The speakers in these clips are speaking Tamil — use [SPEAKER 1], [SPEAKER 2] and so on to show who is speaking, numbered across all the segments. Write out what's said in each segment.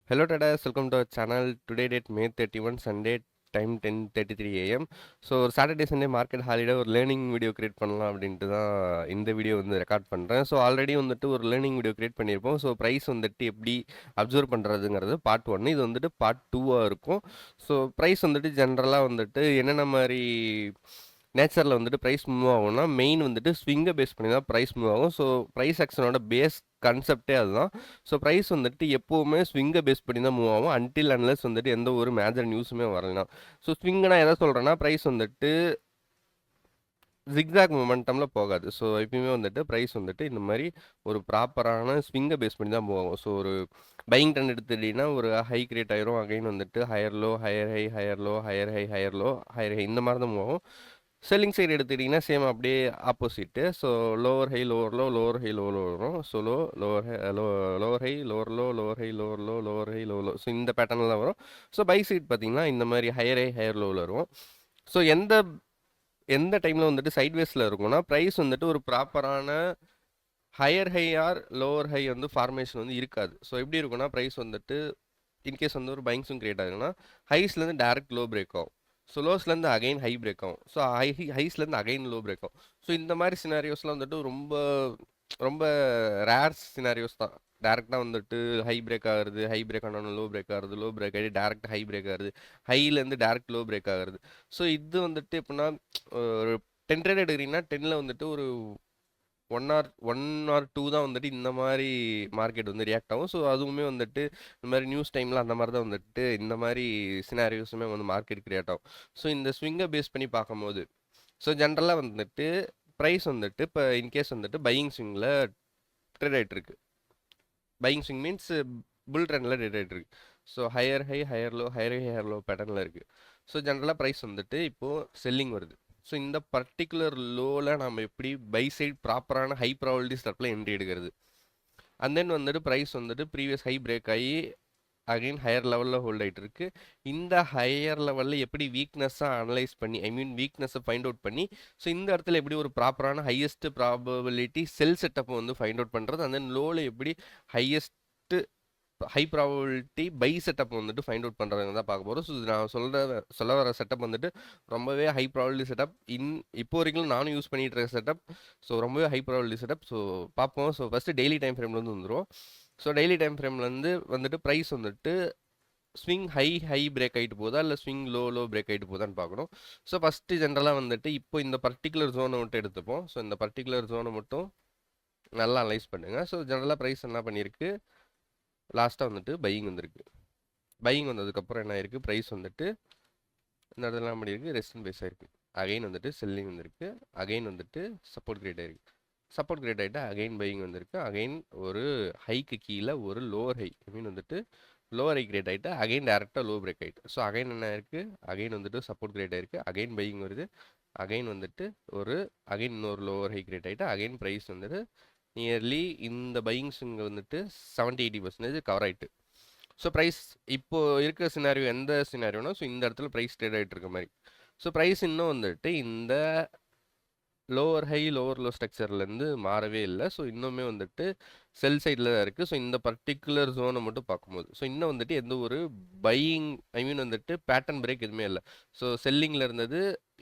[SPEAKER 1] Hello traders, welcome to our channel. Today date May 31 Sunday time 10:33 AM. So ஒரு சாட்டர்டே சண்டே மார்க்கெட் ஹாலிடே ஒரு லேர்னிங் வீடியோ கிரியேட் பண்ணலாம் அப்படின்ட்டு தான் இந்த வீடியோ வந்து ரெக்கார்ட் பண்ணுறேன். ஸோ ஆல்ரெடி வந்துட்டு ஒரு லேர்னிங் வீடியோ கிரியேட் பண்ணியிருப்போம். ஸோ ப்ரைஸ் வந்துட்டு எப்படி அப்சர்வ் பண்ணுறதுங்கிறது பார்ட் 1. இது வந்துட்டு பார்ட் 2ஆக இருக்கும். ஸோ ப்ரைஸ் வந்துட்டு ஜென்ரலாக வந்துட்டு என்னென்ன மாதிரி நேச்சரில் வந்துட்டு ப்ரைஸ் மூவ் ஆகும்னா மெயின் வந்துட்டு ஸ்விங்கை பேஸ் பண்ணி தான் ப்ரைஸ் மூவ் ஆகும். ஸோ ப்ரைஸ் ஆக்ஷனோட பேஸ் கன்செப்டே அதுதான். ஸோ ப்ரைஸ் வந்துட்டு எப்போவுமே ஸ்விங்கை பேஸ் பண்ணி தான் மூவ் ஆகும் அன்டில் அன்லெஸ் வந்துட்டு எந்த ஒரு மேஜர் நியூஸுமே வரலாம். ஸோ ஸ்விங்னா எதை சொல்கிறேன்னா ப்ரைஸ் வந்துட்டு ஜிக்ஸாக் மொமெண்டமில் போகாது. ஸோ எப்பயுமே வந்துட்டு ப்ரைஸ் வந்துட்டு இந்த மாதிரி ஒரு ப்ராப்பரான ஸ்விங்கை பேஸ் பண்ணி தான் போகும். ஸோ ஒரு பையிங் ட்ரெண்ட் எடுத்துட்டீங்கன்னா ஒரு ஹை கிரியேட் ஆயிரும், அகைன் வந்துட்டு higher low, higher high, higher low, higher high, higher low, higher high, இந்த மாதிரி தான் போகும். செல்லிங் சைடு எடுத்துக்கிட்டிங்கன்னா சேம் அப்படியே opposite. So lower high lower low, lower high lower low வரும். So lower high lower high lower low, lower high lower low, lower high low low. So இந்த பேட்டர்னில் தான் வரும். ஸோ பை சைட் பார்த்தீங்கன்னா இந்த மாதிரி ஹையர் ஹை ஹையர் லோவில் வரும். ஸோ எந்த எந்த டைமில் வந்துட்டு சைட்வேஸில் இருக்கும்னா ப்ரைஸ் வந்துட்டு ஒரு ப்ராப்பரான higher high R lower high வந்து ஃபார்மேஷன் வந்து இருக்காது. ஸோ எப்படி இருக்குன்னா ப்ரைஸ் வந்துட்டு இன்கேஸ் வந்து ஒரு பைங்ஸும் கிரியேட் ஆகுதுன்னா ஹைஸ்லேருந்து டேரக்ட் லோ பிரேக் ஆகும். ஸோ லோஸ்லேருந்து அகைன் ஹை பிரேக் ஆகும். ஸோ ஹைஸ்லேருந்து அகைன் லோ பிரேக் ஆகும். ஸோ இந்த மாதிரி சினாரியோஸ்லாம் வந்துட்டு ரொம்ப ரொம்ப ரேர் சினாரியோஸ் தான். டேரெக்டாக வந்துட்டு ஹை பிரேக் ஆகுறது, ஹை பிரேக் ஆனாலும் லோ பிரேக் ஆகுறது, லோ பிரேக் ஆகி டேரெக்ட் ஹை பிரேக் ஆகுறது, ஹைலேருந்து டேரெக்ட் லோ பிரேக் ஆகுறது. ஸோ இது வந்துட்டு எப்படின்னா ஒரு 10 ட்ரேட் எடுக்கிறீங்கன்னா 10ல் வந்துட்டு ஒரு 1 or 2 தான் வந்துட்டு இந்த மாதிரி மார்க்கெட் வந்து ரியாக்ட் ஆகும். ஸோ அதுவுமே வந்துட்டு இந்த மாதிரி நியூஸ் டைமில் அந்த மாதிரி தான் வந்துட்டு இந்த மாதிரி சினாரியோஸுமே வந்து மார்க்கெட் கிரியேட் ஆகும். ஸோ இந்த ஸ்விங்கை பேஸ் பண்ணி பார்க்கும்போது ஸோ ஜென்ரலாக வந்துட்டு ப்ரைஸ் வந்துட்டு இப்போ இன்கேஸ் வந்துட்டு பையிங் ஸ்விங்கில் ட்ரேட் ஆகிட்டு இருக்கு. பையிங் ஸ்விங் மீன்ஸ் புல் ட்ரெண்டில் ட்ரேட் ஆகிட்டு இருக்கு. So higher high higher low, higher high higher low பேட்டர்னில் இருக்குது. ஸோ ஜென்ரலாக ப்ரைஸ் வந்துட்டு இப்போது செல்லிங் வருது. ஸோ இந்த பர்டிகுலர் லோவில் நம்ம எப்படி பை சைட் ப்ராப்பரான ஹை ப்ராபபிலிட்டி ஸ்டெப்பில் என்ட்ரி எடுக்கிறது. அண்ட் தென் வந்துட்டு ப்ரைஸ் வந்துட்டு ப்ரீவியஸ் ஹை பிரேக் ஆகி அகைன் ஹையர் லெவலில் ஹோல்ட் ஆகிட்டு இருக்கு. இந்த ஹையர் லெவலில் எப்படி வீக்னஸாக அனலைஸ் பண்ணி வீக்னஸை ஃபைண்ட் அவுட் பண்ணி ஸோ இந்த இடத்துல எப்படி ஒரு ப்ராப்பரான ஹையஸ்ட் ப்ராபபிலிட்டி செல் செட்டப்பை வந்து ஃபைண்ட் அவுட் பண்ணுறது. அண்ட் தென் லோவில் எப்படி highest high probability buy setup வந்துட்டு ஃபைண்ட் அவுட் பண்ணுறதுங்க தான் பார்க்க போகிறோம். ஸோ நான் சொல்ல வர செட்டப் வந்துட்டு ரொம்பவே ஹை ப்ராபபிலிட்டி செட்டப். இப்போ வரைக்கும் நானும் யூஸ் பண்ணிகிட்டு இருக்க செட்டப். ஸோ ரொம்பவே ஹை ப்ராபபிலிட்டி செட்டப். ஸோ பார்ப்போம். ஸோ ஃபஸ்ட்டு டெய்லி டைம் ஃப்ரேம்லேருந்து வந்துடும். ஸோ டெய்லி டைம் ஃப்ரேம்லேருந்து வந்துட்டு ப்ரைஸ் வந்துட்டு ஸ்விங் ஹை பிரேக் ஆகிட்டு போதா இல்லை ஸ்விங் லோ பிரேக் ஆகிட்டு போதான்னு பார்க்கணும். ஸோ ஃபஸ்ட்டு ஜென்ரலாக வந்துட்டு இப்போ இந்த பர்டிகுலர் ஜோனை மட்டும் எடுத்துப்போம். ஸோ இந்த பர்டிகுலர் ஜோனை மட்டும் நல்லா அனலைஸ் பண்ணுங்கள். ஸோ ஜென்ரலாக ப்ரைஸ் என்ன பண்ணியிருக்கு, லாஸ்ட்டாக வந்துட்டு பையிங் வந்திருக்கு. பையிங் வந்ததுக்கப்புறம் என்ன ஆயிருக்கு, ப்ரைஸ் வந்துட்டு இந்த இடத்துல என்ன பண்ணியிருக்கு, ரெஸ்டன் பேஸ் ஆயிருக்கு. அகைன் வந்துட்டு செல்லிங் வந்திருக்கு. அகைன் வந்துட்டு சப்போர்ட் கிரியேட் ஆயிருக்கு. சப்போர்ட் கிரியேட் ஆகிட்டு அகைன் பையிங் வந்திருக்கு. அகைன் ஒரு ஹைக்கு கீழே ஒரு லோவர் ஹை வந்துட்டு லோவர் ஹை கிரியேட் ஆகிட்டு அகைன் டேரெக்டாக லோ பிரேக் ஆகிட்டு. ஸோ அகைன் என்ன ஆயிருக்கு, அகைன் வந்துட்டு சப்போர்ட் கிரியேட் ஆயிருக்கு. அகைன் பையிங் வருது. அகைன் வந்துட்டு அகைன் இன்னொரு லோவர் ஹை கிரியேட் ஆகிட்டு அகைன் ப்ரைஸ் வந்துட்டு நியர்லி இந்த பையிங்ஸுங்க வந்துட்டு 70-80% கவர் ஆகிட்டு. ஸோ ப்ரைஸ் இப்போது இருக்கிற சினாரியோ எந்த சினாரியோனா ஸோ இந்த இடத்துல ப்ரைஸ் ட்ரேட் ஆகிட்டு இருக்க மாதிரி. ஸோ ப்ரைஸ் இன்னும் வந்துட்டு இந்த லோவர் ஹை லோவர் லோ ஸ்ட்ரக்சர்லேருந்து மாறவே இல்லை. ஸோ இன்னுமே வந்துட்டு செல் சைடில் தான் இருக்குது. ஸோ இந்த பர்டிகுலர் ஜோனை மட்டும் பார்க்கும்போது ஸோ இன்னும் வந்துட்டு எந்த ஒரு பையிங் வந்துட்டு பேட்டர்ன் பிரேக் எதுவுமே இல்லை. ஸோ செல்லிங்கில் இருந்தது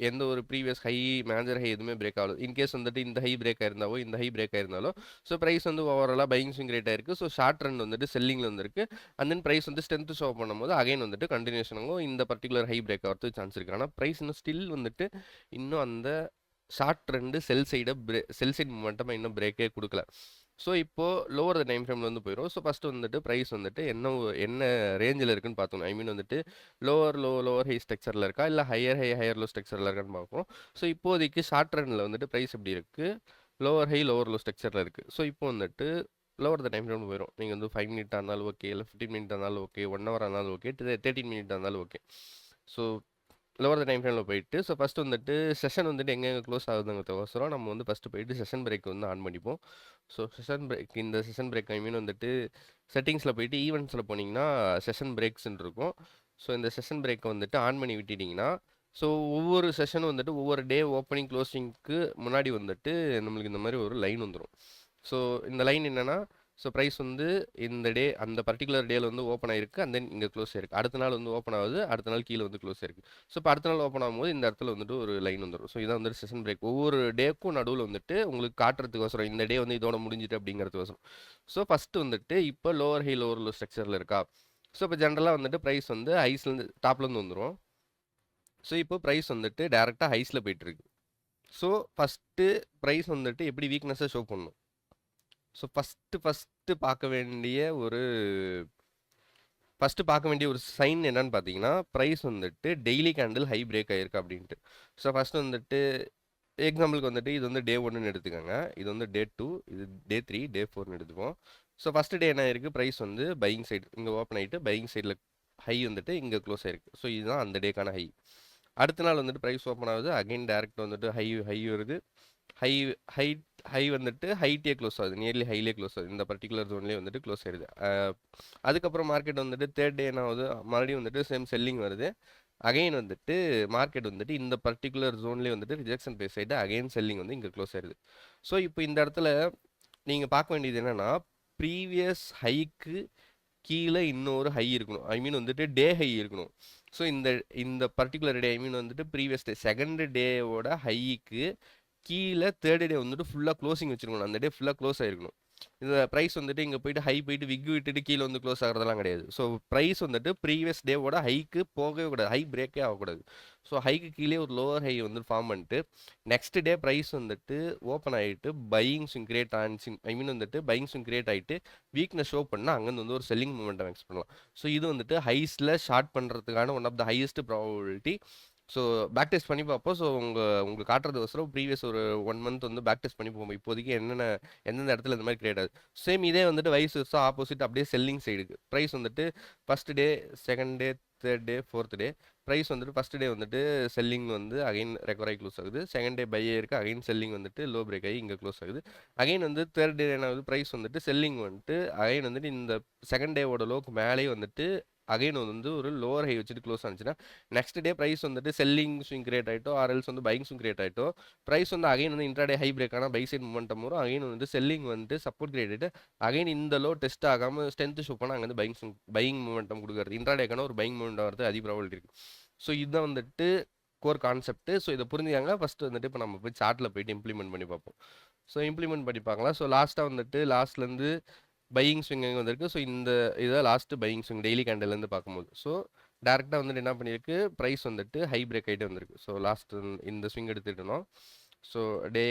[SPEAKER 1] எந்த ஒரு ப்ரீவியஸ் ஹை மேஜர் ஹை எதுவுமே பிரேக் ஆகல. இன்கேஸ் வந்துட்டு இந்த ஹை பிரேக் ஆயிருந்தாவோ இந்த ஹை பிரேக் ஆயிருந்தாலோ ஸோ ப்ரைஸ் வந்து ஓவராலாக பையிங் ஸ்விங் ரேட் ஆயிருக்கு. ஸோ ஷார்ட் ரன் வந்துட்டு செல்லிங்கில் வந்துருக்கு. அண்ட் தென் ப்ரைஸ் வந்து ஸ்ட்ரென்த் ஷோ பண்ணும்போது அகைன் வந்துட்டு கண்டினியூஷன் ஆகும் இந்த பர்டிகுலர் ஹை பிரேக் ஆகிறதுக்கு சான்ஸ் இருக்குது. ஆனால் ப்ரைஸ் இன்னும் ஸ்டில் வந்துட்டு இன்னும் அந்த ஷார்ட் ட்ரெண்டு செல் சைட் மொமெண்டம் இன்னும் பிரேக்கே கொடுக்கல. ஸோ இப்போது லோவர் த டைம் ஃப்ரேமில் வந்து போயிடும். ஸோ ஃபஸ்ட்டு வந்துட்டு ப்ரைஸ் வந்துட்டு என்ன ரேஞ்சில் இருக்குன்னு பார்த்தோம். வந்துட்டு லோவர் ஹை ஸ்ட்ரக்சரில் இருக்கா இல்லை ஹையர் லோ ஸ்ட்ரக்சரில் இருக்கான்னு பார்ப்போம். ஸோ இப்போதைக்கு ஷார்ட் ட்ரெண்டில் வந்துட்டு ப்ரைஸ் எப்படி இருக்குது, லோவர் ஹை லோவர் லோ ஸ்ட்ரக்சரில் இருக்குது. ஸோ இப்போ வந்துட்டு லோவர் த டைம் ஃப்ரேம் போயிடும். நீங்கள் வந்து 5 மினிட் இருந்தாலும் ஓகே, இல்லை 15 மினிட் இருந்தாலும் ஓகே, 1 ஹவர் இருந்தாலும் ஓகே, 13 மினிட் இருந்தாலும் okay. So lower the time ஃப்ரேமில் போயிட்டு ஸோ ஃபஸ்ட்டு வந்துட்டு செஷன் வந்துட்டு எங்கே க்ளோஸ் ஆகுதுங்கிறதுக்கோசரம் நம்ம வந்து ஃபஸ்ட்டு போயிட்டு செஷன் பிரேக் வந்து ஆன் பண்ணிப்போம். ஸோ இந்த செஷன் பிரேக் வந்துட்டு செட்டிங்ஸில் போயிட்டு ஈவெண்ட்ஸில் போனீங்கன்னா செஷன் பிரேக்ஸ்ன்னு இருக்கும். ஸோ இந்த செஷன் பிரேக்கை வந்துட்டு ஆன் பண்ணி விட்டுட்டிங்கன்னா ஸோ ஒவ்வொரு செஷனும் வந்துட்டு ஒவ்வொரு டே ஓப்பனிங் க்ளோசிங்க்கு முன்னாடி வந்துட்டு நம்மளுக்கு இந்த மாதிரி ஒரு லைன் வந்துடும். ஸோ இந்த லைன் என்னென்னா ஸோ ப்ரைஸ் வந்து இந்த டே அந்த பர்டிகுலர் டேல வந்து ஓப்பன் ஆயிருக்கு அண்ட் தென் இங்கே க்ளோஸ் ஆயிருக்கு. அடுத்த நாள் வந்து ஓப்பன் ஆகுது, அடுத்த நாள் கீழே வந்து க்ளோஸ் ஆயிருக்கு. ஸோ இப்போ அடுத்த நாள் ஓப்பன் ஆகும்போது இந்த இடத்துல வந்துட்டு ஒரு லைன் வந்துடும். ஸோ இதான் வந்துட்டு செஷன் பிரேக். ஒவ்வொரு டேக்கும் நடுவில் வந்துட்டு உங்களுக்கு காட்டுறதுக்கோசரம் இந்த டே வந்து இதோட முடிஞ்சிட்டு அப்படிங்கிறதுக்கோசரம். ஸோ ஃபஸ்ட்டு வந்துட்டு இப்போ லோவர் ஹை லோவர் லோ ஸ்ட்ரக்சரில் இருக்கா. ஸோ இப்போ ஜென்ரலாக வந்துட்டு ப்ரைஸ் வந்து ஹைஸ்லேருந்து டாப்லேருந்து வந்துடும். ஸோ இப்போ ப்ரைஸ் வந்துட்டு டேரெக்டாக ஹைஸில் போயிட்டு இருக்கு. ஸோ ஃபஸ்ட்டு ப்ரைஸ் வந்துட்டு எப்படி வீக்னஸை ஷோ பண்ணணும். ஸோ ஃபஸ்ட்டு பார்க்க வேண்டிய ஒரு சைன் என்னன்னு பார்த்தீங்கன்னா, ப்ரைஸ் வந்துட்டு டெய்லி கேண்டில் ஹை பிரேக் ஆயிருக்கு அப்படின்ட்டு. ஸோ ஃபஸ்ட்டு வந்துட்டு எக்ஸாம்பிளுக்கு வந்துட்டு இது வந்து டே 1ன்னு எடுத்துக்கோங்க. இது வந்து டே 2, இது டே 3, டே 4ன்னு எடுத்துப்போம். ஸோ ஃபஸ்ட்டு டே என்ன ஆயிருக்கு, ப்ரைஸ் வந்து பையிங் சைடு இங்கே ஓப்பன் ஆகிட்டு பையிங் சைடில் ஹை வந்துட்டு இங்கே க்ளோஸ் ஆயிருக்கு. ஸோ இதுதான் அந்த டேக்கான ஹை. அடுத்த நாள் வந்துட்டு ப்ரைஸ் ஓப்பன் ஆகுது, அகைன் டேரக்ட் வந்துட்டு ஹை வருது. ஹை ஹை ஹை வந்துட்டு ஹைட்டே க்ளோஸ் ஆகுது, நியர்லி ஹைலே க்ளோஸ் ஆகுது. இந்த பர்டிகுலர் ஜோன்லேயே வந்துட்டு க்ளோஸ் ஆயிடுது. அதுக்கப்புறம் மார்க்கெட் வந்துட்டு தேர்ட் டே என்ன ஆகுது, மறுபடியும் வந்துட்டு சேம் செல்லிங் வருது. அகைன் வந்துட்டு மார்க்கெட் வந்துட்டு இந்த பர்டிகுலர் ஜோன்லேயே வந்துட்டு ரிஜெக்ஷன் பேஸ் ஆகிட்டு அகைன் செல்லிங் வந்து இங்கே க்ளோஸ் ஆயிடுது. ஸோ இப்போ இந்த இடத்துல நீங்கள் பார்க்க வேண்டியது என்னென்னா, ப்ரீவியஸ் ஹைக்கு கீழே இன்னொரு ஹை இருக்கணும். ஐ மீன் வந்துட்டு டே ஹை இருக்கணும். ஸோ இந்த இந்த பர்டிகுலர் டே ஐ மீன் வந்துட்டு ப்ரீவியஸ் டே செகண்ட் டேவோட ஹைக்கு கீழே தேர்ட் டே வந்துட்டு ஃபுல்லாக க்ளோசிங் வச்சிருக்கணும். அந்த டே ஃபுல்லாக க்ளோஸ் ஆயிருக்கணும். இந்த ப்ரைஸ் வந்துட்டு இங்கே போயிட்டு ஹை போயிட்டு விக் விட்டுட்டு கீழே வந்து க்ளோஸ் ஆகிறதெல்லாம் கிடையாது. ஸோ ப்ரைஸ் வந்துட்டு ப்ரீவியஸ் டேவோட ஹைக்கு போகவே கூடாது, ஹை பிரேக்கே ஆகக்கூடாது. ஸோ ஹைக்கு கீழே ஒரு லோவர் ஹை வந்து ஃபார்ம் பண்ணிட்டு நெக்ஸ்ட் டே ப்ரைஸ் வந்துட்டு ஓப்பன் ஆகிட்டு பையிங் ஸ்விங் கிரியேட் ஆனிச்சிங் ஐ மீன் வந்துட்டு பையிங் ஸ்விங் கிரியேட் ஆகிட்டு வீக்னஸ் ஷோ பண்ணால் அங்கேருந்து வந்து ஒரு செல்லிங் மூமெண்டம் எக்ஸ்பெக்ட் பண்ணலாம். ஸோ இது வந்துட்டு ஹைஸில் ஷார்ட் பண்ணுறதுக்கான one of the highest probability. So back test பண்ணி பார்ப்போம். ஸோ உங்களுக்கு காட்டுறதுக்கோசரம் ப்ரீவியஸ் ஒரு 1 மந்த் வந்து பேக் டெஸ்ட் பண்ணி போவோம். இப்போதைக்கு எந்தெந்த இடத்துல இந்த மாதிரி கிரியேட் ஆகுது. சேம் இதே வந்துட்டு வைஸ் வருஷம் ஆப்போசிட் அப்படியே செல்லிங் சைடுக்கு ப்ரைஸ் வந்துட்டு first day, second day, third day, fourth day price வந்துட்டு ஃபஸ்ட் டே வந்துட்டு செல்லிங் வந்து அகைன் ரெக்கவர் ஆகி க்ளோஸ் ஆகுது. செகண்ட் டே பை இருக்குது, அகைன் செல்லிங் வந்துட்டு லோ பிரேக் ஆகி இங்கே க்ளோஸ் ஆகுது. அகைன் வந்து தேர்ட் டே என்ன ஆகுது, ப்ரைஸ் வந்துட்டு செல்லிங் வந்துட்டு அகைன் வந்துட்டு இந்த செகண்ட் டேவோட லோக்கு மேலே வந்துட்டு அகைன் வந்து ஒரு லோவர் ஹை வச்சுட்டு க்ளோஸ் ஆனிச்சுன்னா நெக்ஸ்ட் டே ப்ரைஸ் வந்துட்டு செல்லிங் ஸ்விங் கிரியேட் ஆகிட்டோ ஆர்எல்ஸ் வந்து பையிங் ஸ்விங் கிரியேட் ஆகிட்டோ ப்ரைஸ் வந்து அகைன் வந்து இன்ட்ராடே ஹை பிரேக் ஆனால் பை சைட் மூமெண்டம் வரும். அகைன் வந்து செல்லிங் வந்து சப்போர்ட் கிரியேட் ஆகிட்டு அகைன் இந்த லோ டெஸ்ட் ஆகாமல் ஸ்ட்ரென்த் ஷோ பண்ணால் அங்கே வந்து பையிங் மூமெண்டம் கொடுக்குறது இன்ட்ராடேக்கான ஒரு பையிங் மூமெண்டம் வரது அதிக ப்ராபபிலிட்டி இருக்குது. ஸோ இதுதான் வந்துட்டு கோர் கான்செப்ட். ஸோ இதை புரிஞ்சுக்காங்க. ஃபஸ்ட்டு வந்துட்டு இப்போ நம்ம போய் சார்ட்டில் போயிட்டு இம்ப்ளிமெண்ட் பண்ணி பார்ப்போம். ஸோ இம்ப்ளிமெண்ட் பண்ணி பார்க்கலாம். ஸோ லாஸ்ட்டாக வந்துட்டு லாஸ்ட்லேருந்து பையிங் ஸ்விங் எங்கே வந்திருக்கு. ஸோ இந்த இதான் லாஸ்ட்டு பையிங் ஸ்விங் டெய்லி கேண்டல்லேருந்து பார்க்கும்போது ஸோ டேரெக்டாக வந்துட்டு என்ன பண்ணியிருக்கு, ப்ரைஸ் வந்துட்டு ஹை பிரேக் ஆகிட்டே வந்திருக்கு. ஸோ லாஸ்ட் இந்த ஸ்விங் எடுத்துகிட்டோம். ஸோ டே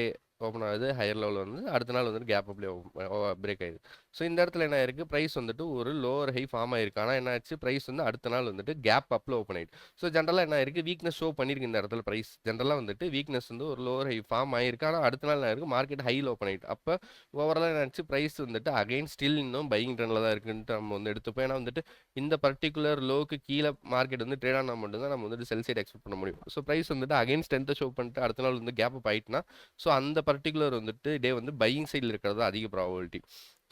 [SPEAKER 1] ஓப்பன் ஆகுது, ஹையர் லெவலில் வந்து அடுத்த நாள் வந்துட்டு கேப் அப்லேயே பிரேக் ஆகிடுது. ஸோ இந்த இடத்துல என்ன ஆயிருக்கு, ப்ரைஸ் வந்துட்டு ஒரு லோவர் ஹை ஃபார்ம் ஆயிருக்கு. ஆனால் என்ன ஆச்சு, ப்ரைஸ் வந்து அடுத்த நாள் வந்துட்டு கேப் அப்பில் ஓப்பன் ஆயிடுது. ஸோ ஜென்ரலாக என்ன ஆயிருக்கு, வீக்னஸ் ஷோ பண்ணியிருக்கு இந்த இடத்துல ப்ரைஸ். ஜென்ரலாக வந்துட்டு வீக்னஸ் வந்து ஒரு லோவர் ஹை ஃபார்ம் ஆயிருக்கு. ஆனால் அடுத்த நாள் என்ன ஆயிருக்கு, மார்க்கெட் ஹையில் ஓப்பன் ஆயிட்டு. அப்போ ஓவராலாக என்ன ஆச்சு, ப்ரைஸ் வந்துட்டு அகைன் ஸ்டில் இன்னும் பையிங் ட்ரெண்டில் தான் இருக்குன்ட்டு நம்ம வந்து எடுத்துப்போம். ஏன்னா வந்துட்டு இந்த பர்டிகுலர் லோக்கு கீழே மார்க்கெட் வந்து ட்ரேட் ஆனால் மட்டும்தான் நம்ம வந்துட்டு செல் சைட் எக்ஸ்பெக்ட் பண்ண முடியும். ஸோ ப்ரைஸ் வந்துட்டு அகைன் ஸ்ட்ரென்த்தை ஷோ பண்ணிட்டு அடுத்த நாள் வந்து கேப் அப் ஆயிட்டுனா ஸோ அந்த பர்டிகுலர் வந்துட்டு டே வந்து பையிங் சைடில் இருக்கிறது அதிக ப்ராபபிலிட்டி.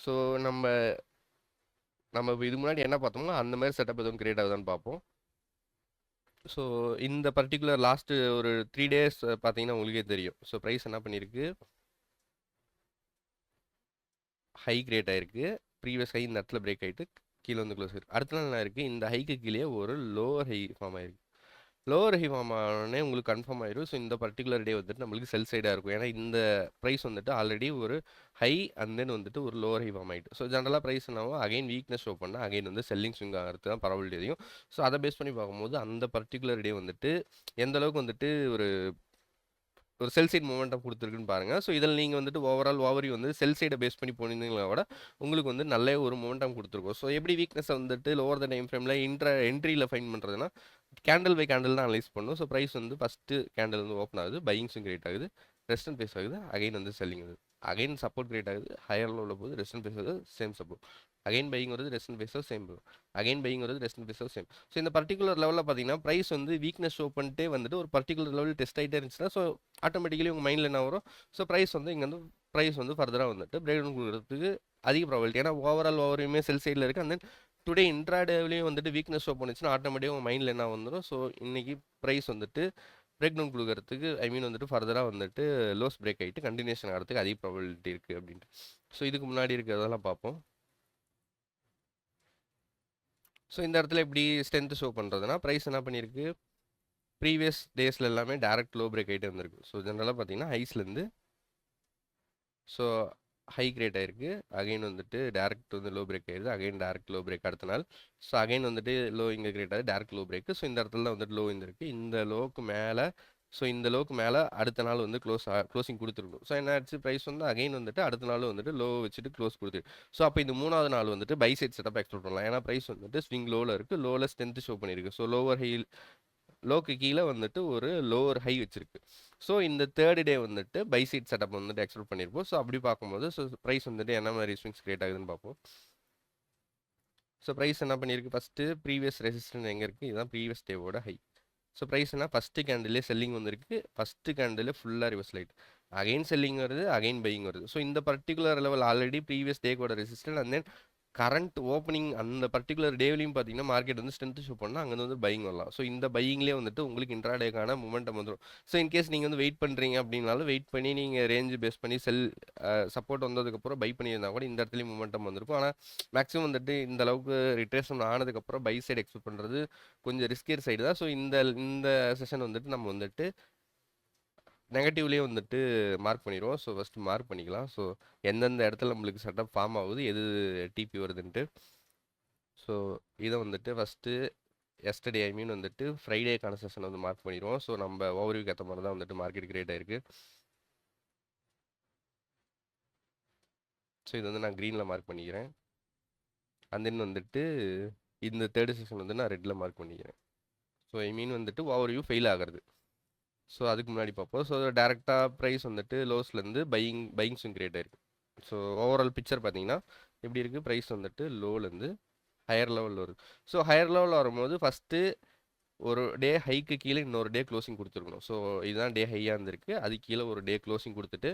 [SPEAKER 1] ஸோ நம்ம இது முன்னாடி என்ன பார்த்தோமோ அந்த மாதிரி செட்டப் எதுவும் கிரியேட் ஆகுதான்னு பார்ப்போம். ஸோ இந்த பர்டிகுலர் லாஸ்ட்டு ஒரு 3 days பார்த்தீங்கன்னா உங்களுக்கே தெரியும். ஸோ ப்ரைஸ் என்ன பண்ணியிருக்கு, ஹை கிரியேட் ஆகிருக்கு. ப்ரீவியஸ் ஹை இந்த இடத்துல பிரேக் ஆகிட்டு கீழே வந்து க்ளோஸ் ஆயிருக்கு. அடுத்த நாள் என்ன இருக்குது, இந்த ஹைக்கு கீழே ஒரு லோவர் ஹை ஃபார்ம் ஆயிருக்கு. லோவர் ஹை ஃபார்ம் ஆனோடனே உங்களுக்கு கன்ஃபார்ம் ஆயிடும். ஸோ இந்த பர்டிகுலர் டே வந்துட்டு நம்மளுக்கு செல் சைடாக இருக்கும். ஏன்னா இந்த ப்ரைஸ் வந்துட்டு ஆல்ரெடி ஒரு ஹை அண்ட் தென் வந்துட்டு ஒரு லோவர் ஹை ஃபார்ம் ஆகிட்டு. ஸோ ஜென்ரலாக ப்ரைஸ் என்னாவும் அகைன் வீக்னஸ் ஷோ பண்ணால் அகைன் வந்து செல்லிங் ஸ்விங் ஆகிறது தான் ப்ராபபிலிட்டி அதிகம். ஸோ அதை பேஸ் பண்ணி பார்க்கும்போது அந்த பர்டிகுலர் டே வந்துட்டு எந்த அளவுக்கு வந்துட்டு ஒரு செல் சைட் மூமெண்டம் கொடுத்துருக்குன்னு பாருங்கள். ஸோ இதில் நீங்கள் வந்துட்டு ஓவரியூ வந்து செல் சைடை பேஸ் பண்ணி போனீங்களா விட உங்களுக்கு வந்து நல்ல ஒரு மூமெண்டம் கொடுத்துருக்கும். ஸோ எப்படி வீக்னஸ் வந்துட்டு லோவர் த டைம் ஃப்ரேமில் என்ட்ரியில் ஃபைன் பண்ணுறதுன்னா கேண்டில் பை கேண்டில் தான் அனலைஸ் பண்ணும். ஸோ ப்ரைஸ் வந்து ஃபஸ்ட்டு கேண்டில் வந்து ஓப்பன் ஆகுது, பையிங் ஸ்விங் கிரியேட் ஆகுது, ரெஸ்ட் அண்ட் பேஸ் ஆகுது, அகைன் வந்து செல்லிங் ஆகுது, அகைன் சப்போர்ட் கிரியேட் ஆகுது, ஹையர் லெவலில் போகுது, ரெஸ்ட் அண்ட் பேஸ் ஆகுது, சேம் சப்போர்ட், அகைன் பையிங் வருது, rest and base same, again buying வருது, rest and base same. So இந்த பர்டிகுலர் லெவலில் பார்த்தீங்கன்னா ப்ரைஸ் வந்து வீக்னஸ் ஷோ பண்ணிட்டே வந்துட்டு ஒரு பர்டிகுலர் லெவல் டெஸ்ட் ஆகிட்டே இருந்துச்சுன்னா ஸோ ஆட்டோமேட்டிக்கலி உங்கள் மைண்டில் என்ன வரும், ஸோ ப்ரைஸ் வந்து இங்கே வந்து ப்ரைஸ் வந்து ஃபர்தராக வந்துட்டு பிரேக் டவுன் கொடுக்குறதுக்கு அதிக ப்ராபபிலிட்டி. ஏன்னா ஓவரையுமே செல் சைடில் இருக்குது. அண்ட் தென் டுடே இன்ட்ராடேவிலையும் வந்துட்டு வீக்னஸ் ஷோ பண்ணிச்சுன்னா ஆட்டோமேட்டிக்காக உங்கள் மைண்டில் என்ன வந்துடும், ஸோ இன்றைக்கி ப்ரைஸ் வந்துட்டு பிரேக் டவுன் குடுக்கறதுக்கு ஐ மீன் வந்துட்டு ஃபர்தரா வந்துட்டு லோஸ் பிரேக் ஆயிட்டு கன்டினியூஷன் ஆகறதுக்கு அதிக ப்ராபபிலிட்டி இருக்கு அப்படின்ட்டு. ஸோ இதுக்கு முன்னாடி இருக்கிறதெல்லாம் பார்ப்போம். ஸோ இந்த இடத்துல எப்படி ஸ்ட்ரென்த் ஷோ பண்ணுறதுனா ப்ரைஸ் என்ன பண்ணியிருக்கு, ப்ரீவியஸ் டேஸில் எல்லாமே டேரக்ட் லோ பிரேக் ஆகிட்டே வந்திருக்கு. ஸோ ஜென்ரலாக பார்த்தீங்கன்னா ஹைஸ்லேருந்து ஸோ ஹை கிரியேட் ஆயிருக்கு, அகைன் வந்துட்டு டேரக்ட் வந்து லோ பிரேக் ஆயிடுது, அகைன் டேரக்ட் லோ பிரேக் அடுத்த நாள். ஸோ அகைன் வந்துட்டு லோ இங்கே கிரியேட் ஆகுது, டேரக்ட் லோ பிரேக். ஸோ இந்த இடத்துல தான் வந்துட்டு லோ இருந்திருக்கு, இந்த லோக்கு மேலே. ஸோ இந்த லோக்கு மேலே அடுத்த நாள் வந்து க்ளோசிங் கொடுத்துருக்கணும். ஸோ என்ன ஆச்சு, ப்ரைஸ் வந்து அகைன் வந்துட்டு அடுத்த நாள் வந்துட்டு லோ வச்சுட்டு க்ளோஸ் கொடுத்துருக்கு. ஸோ அப்போ இந்த மூணாவது நாள் வந்துட்டு பை சைட் செட்டப் எக்ஸ்பெக்ட் பண்ணலாம். ஏன்னா ப்ரைஸ் வந்துட்டு ஸ்விங் லோவில் இருக்குது, லோவில் ஸ்ட்ரென்த் ஷோ பண்ணியிருக்கு. ஸோ லோவர் ஹை, லோக்கு கீழே வந்துட்டு ஒரு லோவர் ஹை வச்சிருக்கு. ஸோ இந்த தேர்ட் டே வந்துட்டு பை சைட் செட்டப் வந்துட்டு எக்ஸ்பெக்ட் பண்ணியிருப்போம். ஸோ அப்படி பார்க்கும்போது ஸோ ப்ரைஸ் வந்துட்டு என்ன மாதிரி ஸ்விங்ஸ் கிரியேட் ஆகுதுன்னு பார்ப்போம். ஸோ ப்ரைஸ் என்ன பண்ணியிருக்கு, ஃபஸ்ட்டு ப்ரீவியஸ் ரெசிஸ்டன்ஸ் எங்கே இருக்குது, இதுதான் ப்ரீவியஸ் டேவோட ஹை. ஸோ ப்ரைஸ்னா ஃபஸ்ட்டு கேண்டிலே செல்லிங் வந்திருக்கு, ஃபஸ்ட்டு கேண்டில் ஃபுல்லாக ரிவர்ஸ் லைட், அகைன் செல்லிங் வருது, அகைன் பையிங் வருது. ஸோ இந்த பர்டிகுலர் லெவல் ஆல்ரெடி ப்ரீவியஸ் டேக்கோட resistance and then current opening அந்த பர்டிகுலர் டேவிலையும் பார்த்தீங்கன்னா மார்க்கெட் வந்து ஸ்ட்ரென்த் ஷோ பண்ணால் அங்கே வந்து பையிங் வரலாம். ஸோ இந்த பையிங்லேயே வந்துட்டு உங்களுக்கு இன்ட்ராடேக்கான மூமெண்டம் வந்துடும். ஸோ இன்கேஸ் நீங்கள் வந்து வெயிட் பண்ணுறீங்க அப்படின்னாலும் வெயிட் பண்ணி நீங்கள் ரேஞ்சு பேஸ் பண்ணி சப்போர்ட் வந்ததுக்கப்புறம் பை பண்ணியிருந்தா கூட இந்த இடத்துலையும் மூமெண்டம் வந்திருக்கும். ஆனால் மேக்ஸிமம் வந்துட்டு இந்த அளவுக்கு ரிட்ரேஷன் ஆனதுக்கப்புறம் பை சைடு எக்ஸ்பெக்ட் பண்ணுறது கொஞ்சம் ரிஸ்கியர் சைடு தான். ஸோ இந்த செஷன் வந்துட்டு நம்ம வந்துட்டு நெகட்டிவ்லேயே வந்துட்டு மார்க் பண்ணிடுவோம். ஸோ ஃபஸ்ட்டு மார்க் பண்ணிக்கலாம். ஸோ எந்தெந்த இடத்துல நம்மளுக்கு செட்டப் ஃபார்ம் ஆகுது, எது டிபி வருதுன்ட்டு. ஸோ இதை வந்துட்டு ஃபஸ்ட்டு எஸ்டர்டே ஐ மீன் வந்துட்டு ஃப்ரைடேக்கான செஷன் வந்து மார்க் பண்ணிடுவோம். ஸோ நம்ம ஓவர்வியூக்கு ஏற்ற மாதிரி தான் வந்துட்டு மார்க்கெட் கிரியேட் ஆயிருக்கு. ஸோ இது வந்து நான் க்ரீனில் மார்க் பண்ணிக்கிறேன். அண்ட் தென் வந்துட்டு இந்த தேர்டு செஷன் வந்து நான் ரெட்டில் மார்க் பண்ணிக்கிறேன். ஸோ ஐ மீன் வந்துட்டு ஓவர்வியூ ஃபெயில் ஆகிறது. ஸோ அதுக்கு முன்னாடி பார்ப்போம். ஸோ டேரெக்டாக ப்ரைஸ் வந்துட்டு லோஸ்லேருந்து பையிங் ஸ்விங் கிரியேட் ஆயிருக்கு. ஸோ ஓவரால் பிக்சர் பார்த்தீங்கன்னா எப்படி இருக்குது, ப்ரைஸ் வந்துட்டு லோலேருந்து ஹையர் லெவலில் வருது. ஸோ ஹையர் லெவலில் வரும்போது ஃபஸ்ட்டு ஒரு டே ஹைக்கு கீழே இன்னொரு டே க்ளோசிங் கொடுத்துருக்கணும். ஸோ இதுதான் டே ஹையாக இருந்திருக்கு, அது கீழே ஒரு டே க்ளோசிங் கொடுத்துட்டு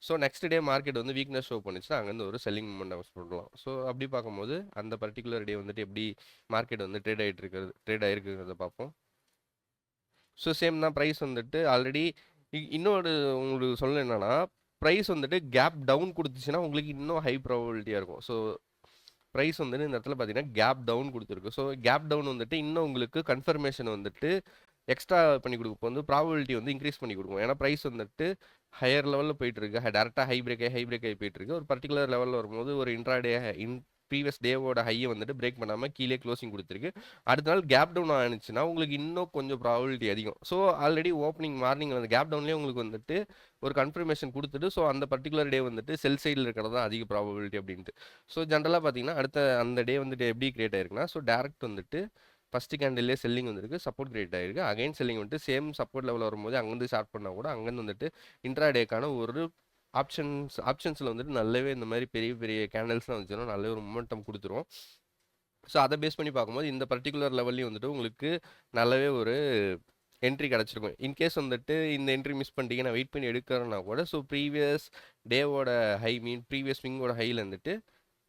[SPEAKER 1] ஸோ நெக்ஸ்ட் டே மார்க்கெட் வந்து வீக்னஸ் ஷோ பண்ணிச்சுன்னா அங்கேருந்து ஒரு செல்லிங் மூமெண்ட் பண்ணலாம். ஸோ அப்படி பார்க்கும்போது அந்த பர்டிகுலர் டே வந்துட்டு எப்படி மார்க்கெட் வந்து ட்ரேட் ஆகிருக்குங்கிறத பார்ப்போம். ஸோ சேம் தான், ப்ரைஸ் வந்துட்டு ஆல்ரெடி இன்னொரு உங்களுக்கு சொல்ல என்னன்னா, ப்ரைஸ் வந்துட்டு கேப் டவுன் கொடுத்துச்சுன்னா உங்களுக்கு இன்னும் ஹை ப்ராபபிலிட்டியாக இருக்கும். ஸோ ப்ரைஸ் வந்துட்டு இந்த இடத்துல பார்த்தீங்கன்னா கேப் டவுன் கொடுத்துருக்கு. ஸோ கேப் டவுன் வந்துட்டு இன்னும் உங்களுக்கு கன்ஃபர்மேஷன் வந்துட்டு எக்ஸ்ட்ரா பண்ணி கொடுக்கும், வந்து ப்ராபபிலிட்டி வந்து இன்க்ரீஸ் பண்ணி கொடுக்கும். ஏன்னா ப்ரைஸ் வந்துட்டு ஹையர் லெவலில் போயிட்டு இருக்கு, டேரெக்டாக ஹை பிரேக் ஆகி போயிட்டு இருக்கு. ஒரு பர்டிகுலர் லெவலில் வரும்போது ஒரு இன்ட்ராடே ப்ரீவியஸ் டேவோட ஹையை வந்துட்டு பிரேக் பண்ணாமல் கீழே க்ளோசிங் கொடுத்துருக்கு. அடுத்த நாள் கேப் டவுன் ஆனிச்சுன்னா உங்களுக்கு இன்னும் கொஞ்சம் ப்ராபபிலிட்டி அதிகம். ஸோ ஆல்ரெடி ஓப்பனிங் மார்னிங் அந்த கேப் டவுன்லேயே உங்களுக்கு வந்துட்டு ஒரு கன்ஃபர்மேஷன் கொடுத்துட்டு ஸோ அந்த பர்டிகுலர் டே வந்துட்டு செல் சைடில் இருக்கிறது தான் அதிக ப்ராபபிலிட்டி அப்படின்ட்டு. ஸோ ஜென்ரலாக பார்த்தீங்கன்னா அடுத்த அந்த டே வந்துட்டு எப்படி கிரியேட் ஆயிருக்குன்னா, ஸோ டேரக்ட் வந்துட்டு ஃபஸ்ட்டு கேண்டிலே செல்லிங் வந்துருக்கு, சப்போர்ட் கிரியேட் ஆயிருக்கு, அகைன் செல்லிங் வந்துட்டு சேம் சப்போர்ட் லெவலில் வரும்போது அங்கேருந்து ஸ்டார்ட் பண்ணால் கூட அங்கேருந்து வந்துட்டு இன்ட்ராடேக்கான ஒரு ஆப்ஷன்ஸில் வந்துட்டு நல்லாவே இந்த மாதிரி பெரிய பெரிய கேண்டல்ஸ்லாம் வந்துச்சுன்னா நல்ல ஒரு மொமெண்டம் கொடுத்துரும். ஸோ அதை பேஸ் பண்ணி பார்க்கும்போது இந்த பர்டிகுலர் லெவல்லையும் வந்துட்டு உங்களுக்கு நல்லாவே ஒரு என்ட்ரி கிடச்சிருக்கும். இன்கேஸ் வந்துட்டு இந்த என்ட்ரி மிஸ் பண்ணிட்டீங்க, நான் வெயிட் பண்ணி எடுக்கிறேன்னா கூட ஸோ ப்ரீவியஸ் டேவோட ஹை மீன் ப்ரீவியஸ் ஸ்விங்கோட ஹையில் வந்துட்டு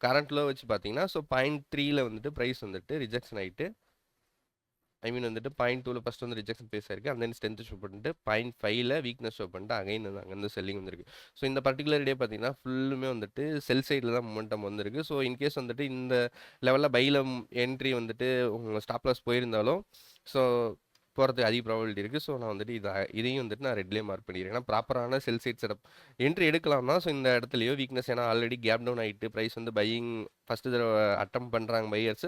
[SPEAKER 1] கரண்ட்டில் வச்சு பார்த்தீங்கன்னா ஸோ 0.3 வந்துட்டு ப்ரைஸ் வந்துட்டு ரிஜெக்ஷன் ஆகிட்டு ஐ மீன் வந்துட்டு 0.2 ஃபஸ்ட் வந்து ரிஜெக்ஷன் பேஸ் ஆயிருக்கு, அந்த ஸ்ட்ரென்த் ஷோ பண்ணிட்டு 0.5 வீக்னஸ் ஷோ பண்ணிட்டு அகைன் வந்து அங்கேருந்து செல்லிங் வந்துருக்கு. ஸோ இந்த பர்டிகுலர் டே பார்த்தீங்கன்னா ஃபுல்லுமே வந்துட்டு செல் சைடில் தான் மொமெண்டம் வந்திருக்கு. ஸோ இன்கேஸ் வந்துட்டு இந்த லெவலில் பையில் என்ட்ரி வந்துட்டு உங்கள் ஸ்டாப் லாஸ் போயிருந்தாலும் ஸோ போகிறதுக்கு அதிக ப்ராபபிலிட்டி இருக்குது. ஸோ நான் வந்துட்டு இதையும் வந்துட்டு நான் ரெட்லேயே மார்க் பண்ணிக்கிறேன். ஏன்னா ப்ராப்பரான செல் சைட் செட்டப் என்ட்ரி எடுக்கலாம் தான். ஸோ இந்த இடத்துலையோ வீக்னஸ், ஏன்னா ஆல்ரெடி கேப் டவுன் ஆகிட்டு ப்ரைஸ் வந்து பையிங் ஃபஸ்ட்டு தடவை அட்டம் பண்ணுறாங்க பையர்ஸ்,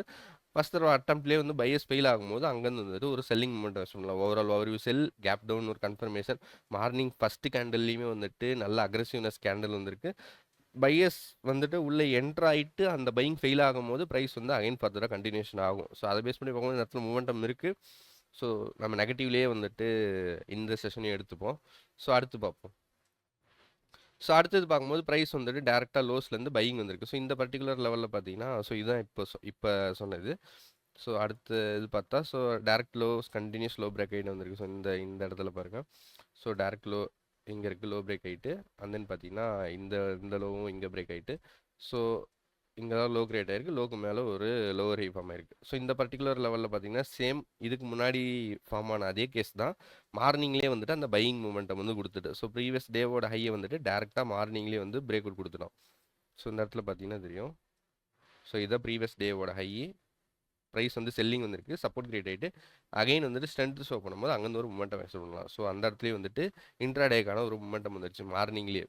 [SPEAKER 1] ஃபஸ்ட் தடவை அட்டம்ப்ட்லேயே வந்து பையர்ஸ் ஃபெயில் ஆகும்போது அங்கேருந்து வந்துட்டு ஒரு செல்லிங் மூமெண்ட் சொல்லலாம். ஓவரால் ஓவர்வியூ செல், கேப் டவுன் ஒரு கன்ஃபர்மேஷன், மார்னிங் ஃபஸ்ட்டு கேண்டல்லையுமே வந்துட்டு நல்ல அக்ரெசிவ்னஸ் கேண்டல் வந்திருக்கு. பையர்ஸ் வந்துட்டு உள்ளே என்ட்ரு ஆகிட்டு அந்த பையிங் ஃபெயில் ஆகும்போது ப்ரைஸ் வந்து அகைன் ஃபர்தராக கண்டினியூஷன் ஆகும். ஸோ அதை பேஸ் பண்ணி பார்க்கும்போது இந்த இடத்துல மூமெண்டம் இருக்குது. ஸோ நம்ம நெகட்டிவ்லேயே வந்துட்டு இந்த செஷனையும் எடுத்துப்போம். ஸோ அடுத்து பார்ப்போம். ஸோ அடுத்தது பார்க்கும்போது ப்ரைஸ் வந்துட்டு டேரெக்டாக லோஸ்லேருந்து பையிங் வந்திருக்கு. ஸோ இந்த பர்டிகுலர் லெவலில் பார்த்தீங்கன்னா ஸோ இதுதான் இப்போ சொன்னது. ஸோ அடுத்த இது பார்த்தா so direct lows continues low break ஆகிட்டு வந்திருக்கு. ஸோ இந்த இடத்துல பாருங்கள். ஸோ டேரக்ட் லோ இங்கே இருக்குது, லோ பிரேக் ஆகிட்டு அண்ட் தென் பார்த்தீங்கன்னா இந்த லோவும் இங்கே பிரேக் ஆகிட்டு ஸோ இங்கே தான் லோ கிரியேட் ஆயிருக்கு, லோக்கு மேலே ஒரு லோவர் ஹை ஃபார்ம் ஆயிருக்கு. ஸோ இந்த பர்டிகுலர் லெவலில் பார்த்தீங்கன்னா சேம் இதுக்கு முன்னாடி ஃபார்ம் ஆன அதே கேஸ் தான். மார்னிங்லேயே வந்துட்டு அந்த பையிங் மூமெண்டம் வந்து கொடுத்துட்டு, ஸோ ப்ரீவியஸ் டேவோட ஹையை வந்துட்டு டேரெக்டாக மார்னிங்லேயே வந்து பிரேக் அவுட் கொடுத்துட்டோம். ஸோ இந்த இடத்துல பார்த்தீங்கன்னா தெரியும். ஸோ இதான் ப்ரீவியஸ் டேவோட ஹை, ப்ரைஸ் வந்து செல்லிங் வந்துருக்கு, சப்போர்ட் கிரியேட் ஆகிட்டு அகைன் வந்துட்டு ஸ்ட்ரென்த் ஷோ பண்ணும்போது அங்கேருந்து ஒரு மூமெண்டம் எக்ஸ்பெக்ட் பண்ணலாம். ஸோ அந்த இடத்துலேயே வந்துட்டு இன்ட்ராடேக்கான ஒரு மூமெண்டம் வந்துருச்சு மார்னிங்லேயே.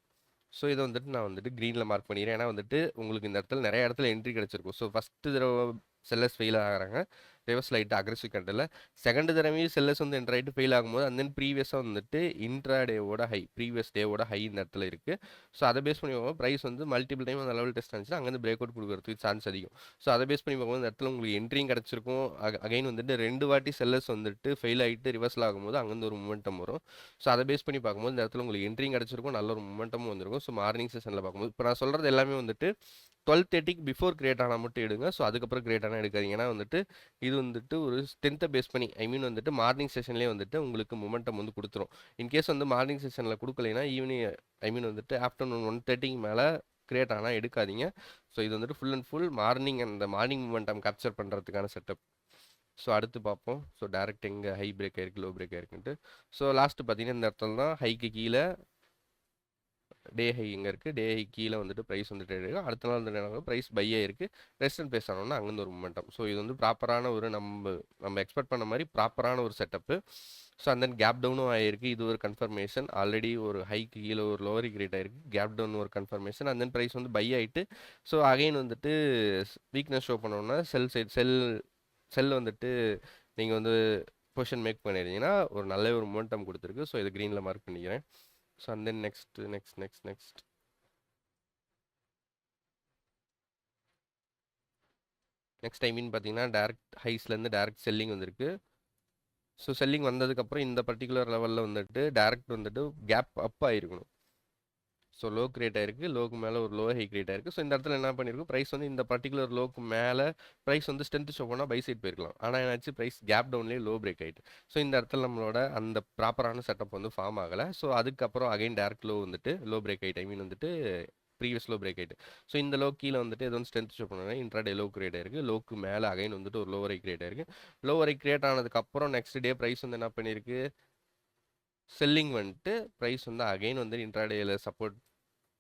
[SPEAKER 1] ஸோ இதை வந்துட்டு நான் வந்துட்டு க்ரீனில் மார்க் பண்ணிடுறேன். ஏன்னா வந்துட்டு உங்களுக்கு இந்த இடத்துல நிறைய இடத்துல என்ட்ரி கிடச்சிருக்கும். ஸோ ஃபஸ்ட்டு தடவை செல்லர்ஸ் ஃபெயில் ஆகிறாங்க, ரிவர்ஸ் லைட்டு அக்ரெசிவ் கண்டில். செகண்ட் தடவையும் செல்லர்ஸ் வந்து என்ட்ரு ஆகிட்டு ஃபெயில் ஆகும்போது அண்ட் தென் ப்ரீவியஸாக வந்துட்டு இன்ட்ராடேவோட ஹை, ப்ரீவியஸ் டேவோட ஹை இந்த இடத்துல இருக்குது. ஸோ அதை பேஸ் பண்ணி பார்க்கும்போது ப்ரைஸ் வந்து மல்டிபிள் டைம் அந்த லெவல் டெஸ்ட் ஆனிச்சுன்னா அங்கேருந்து பிரேக் அவுட் கொடுக்குறதுக்கு சான்ஸ் அதிகம். ஸோ அதை பேஸ் பண்ணி பார்க்கும்போது இந்த இடத்துல உங்களுக்கு என்ட்ரியும் கிடச்சிருக்கும். அகைன் வந்துட்டு 2 வாட்டி செல்லர்ஸ் வந்துட்டு ஃபெயில் ஆகிட்டு ரிவர்ஸில் ஆகும்போது அங்கேருந்து ஒரு மூமெண்டம் வரும். ஸோ அதை பேஸ் பண்ணி பார்க்கும்போது இந்த இடத்துல உங்களுக்கு என்ட்ரியும் கிடச்சிருக்கும், நல்ல ஒரு மூமெண்டமும் வந்திருக்கும். ஸோ மார்னிங் செஷனில் பார்க்கும்போது இப்போ நான் சொல்கிறது எல்லாமே வந்துட்டு 12:30க்கு பிஃபோர் கிரியேட் ஆனால் மட்டும் எடுங்க. ஸோ அதுக்கப்புறம் கிரியேட் ஆனால் எடுக்காதீங்க. ஏன்னா வந்துட்டு இது வந்துட்டு ஒரு ஸ்ட்ரென்த்தை பேஸ் பண்ணி வந்துட்டு மார்னிங் செஷன்லேயே வந்துட்டு உங்களுக்கு மொமெண்டம் வந்து கொடுத்துரும். இன்கேஸ் வந்து மார்னிங் செஷனில் கொடுக்கலைன்னா ஈவினிங் வந்துட்டு ஆஃப்டர்நூன் 1:30க்கு மேலே கிரியேட் ஆனால் எடுக்காதீங்க. ஸோ இது வந்துட்டு ஃபுல் அண்ட் ஃபுல் மார்னிங் அந்த மார்னிங் மொமெண்டம் கேப்சர் பண்ணுறதுக்கான செட்டப். ஸோ அடுத்து பார்ப்போம். ஸோ டேரக்ட் எங்கே ஹை பிரேக் ஆயிருக்கு, லோ பிரேக் ஆயிருக்குன்ட்டு. ஸோ லாஸ்ட்டு பார்த்தீங்கன்னா இந்த இடத்துல தான் ஹைக்கு கீழே டே ஹை இங்கே இருக்குது, டே ஹை கீழே வந்துட்டு ப்ரைஸ் வந்துட்டு இருக்குது. அடுத்த நாள் வந்து ப்ரைஸ் பை ஆயிருக்கு, ரெஸ்டன் பேஸ் ஆனோன்னா அங்கேருந்து ஒரு மூமெண்டம். ஸோ இது வந்து ப்ராப்பரான ஒரு நம்ம எக்ஸ்பெக்ட் பண்ண மாதிரி ப்ராப்பரான ஒரு setup. So and then gap டவுனும் ஆயிருக்கு, இது ஒரு கன்ஃபர்மேஷன். ஆல்ரெடி ஒரு ஹைக்கு கீழே ஒரு லோவர் கிரியேட் ஆயிருக்கு, கேப் டவுன் ஒரு கன்ஃபர்மேஷன். அண்ட் தென் ப்ரைஸ் வந்து பை ஆகிட்டு ஸோ அகைன் வந்துட்டு வீக்னஸ் ஷோ பண்ணோன்னா செல் வந்துட்டு நீங்கள் வந்து பொசிஷன் மேக் பண்ணிடுறீங்கன்னா ஒரு நல்ல ஒரு மொமெண்டம் கொடுத்துருக்கு. ஸோ இது க்ரீனில் மார்க் பண்ணிக்கிறேன். ஸோ அண்ட் தென் நெக்ஸ்ட் பார்த்தீங்கன்னா டேரக்ட் ஹைஸ்லேருந்து டேரக்ட் செல்லிங் வந்திருக்கு. ஸோ செல்லிங் வந்ததுக்கப்புறம் இந்த பர்டிகுலர் லெவலில் வந்துட்டு டேரக்ட் வந்துட்டு கேப் அப் ஆகிருக்கணும். ஸோ லோ கிரியேட் ஆயிருக்கு, லோக்கு மேலே ஒரு லோ ஹை கிரியேட் ஆயிருக்கு. ஸோ இந்த இடத்துல என்ன பண்ணியிருக்கும், ப்ரைஸ் வந்து இந்த பர்டிகுலர் லோக்கு மேலே ப்ரைஸ் வந்து ஸ்ட்ரென்த் ஷோ பண்ணால் பை சைட் போயிருக்கலாம். ஆனால் என்னாச்சு, ப்ரைஸ் கேப் டவுன்லேயே லோ பிரேக் ஆகிட்டு. ஸோ இந்த இடத்துல நம்மளோட அந்த ப்ராப்பரான செட்டப் வந்து ஃபார்ம் ஆகலை. ஸோ அதுக்கப்புறம் அகைன் டேரக்ட் லோ வந்துட்டு லோ பிரேக் ஆகிட்டு, வந்துட்டு ப்ரீவியஸ் லோ பிரேக் ஆகிட்டு. ஸோ இந்த லோ கீழே வந்துட்டு எது வந்து ஸ்ட்ரென்த் ஷோ பண்ணுவாங்க, இன்ட்ராடே லோ கிரியேட் ஆயிருக்கு, லோக்கு மேலே அகைன் வந்துட்டு ஒரு லோவரை கிரியேட் ஆயிருக்கு. லோவரை கிரியேட் ஆனதுக்கப்புறம் நெக்ஸ்ட் டே ப்ரைஸ் வந்து என்ன பண்ணியிருக்கு, செல்லிங் வந்துட்டு ப்ரைஸ் வந்து அகைன் வந்து இன்ட்ராடேயில் சப்போர்ட்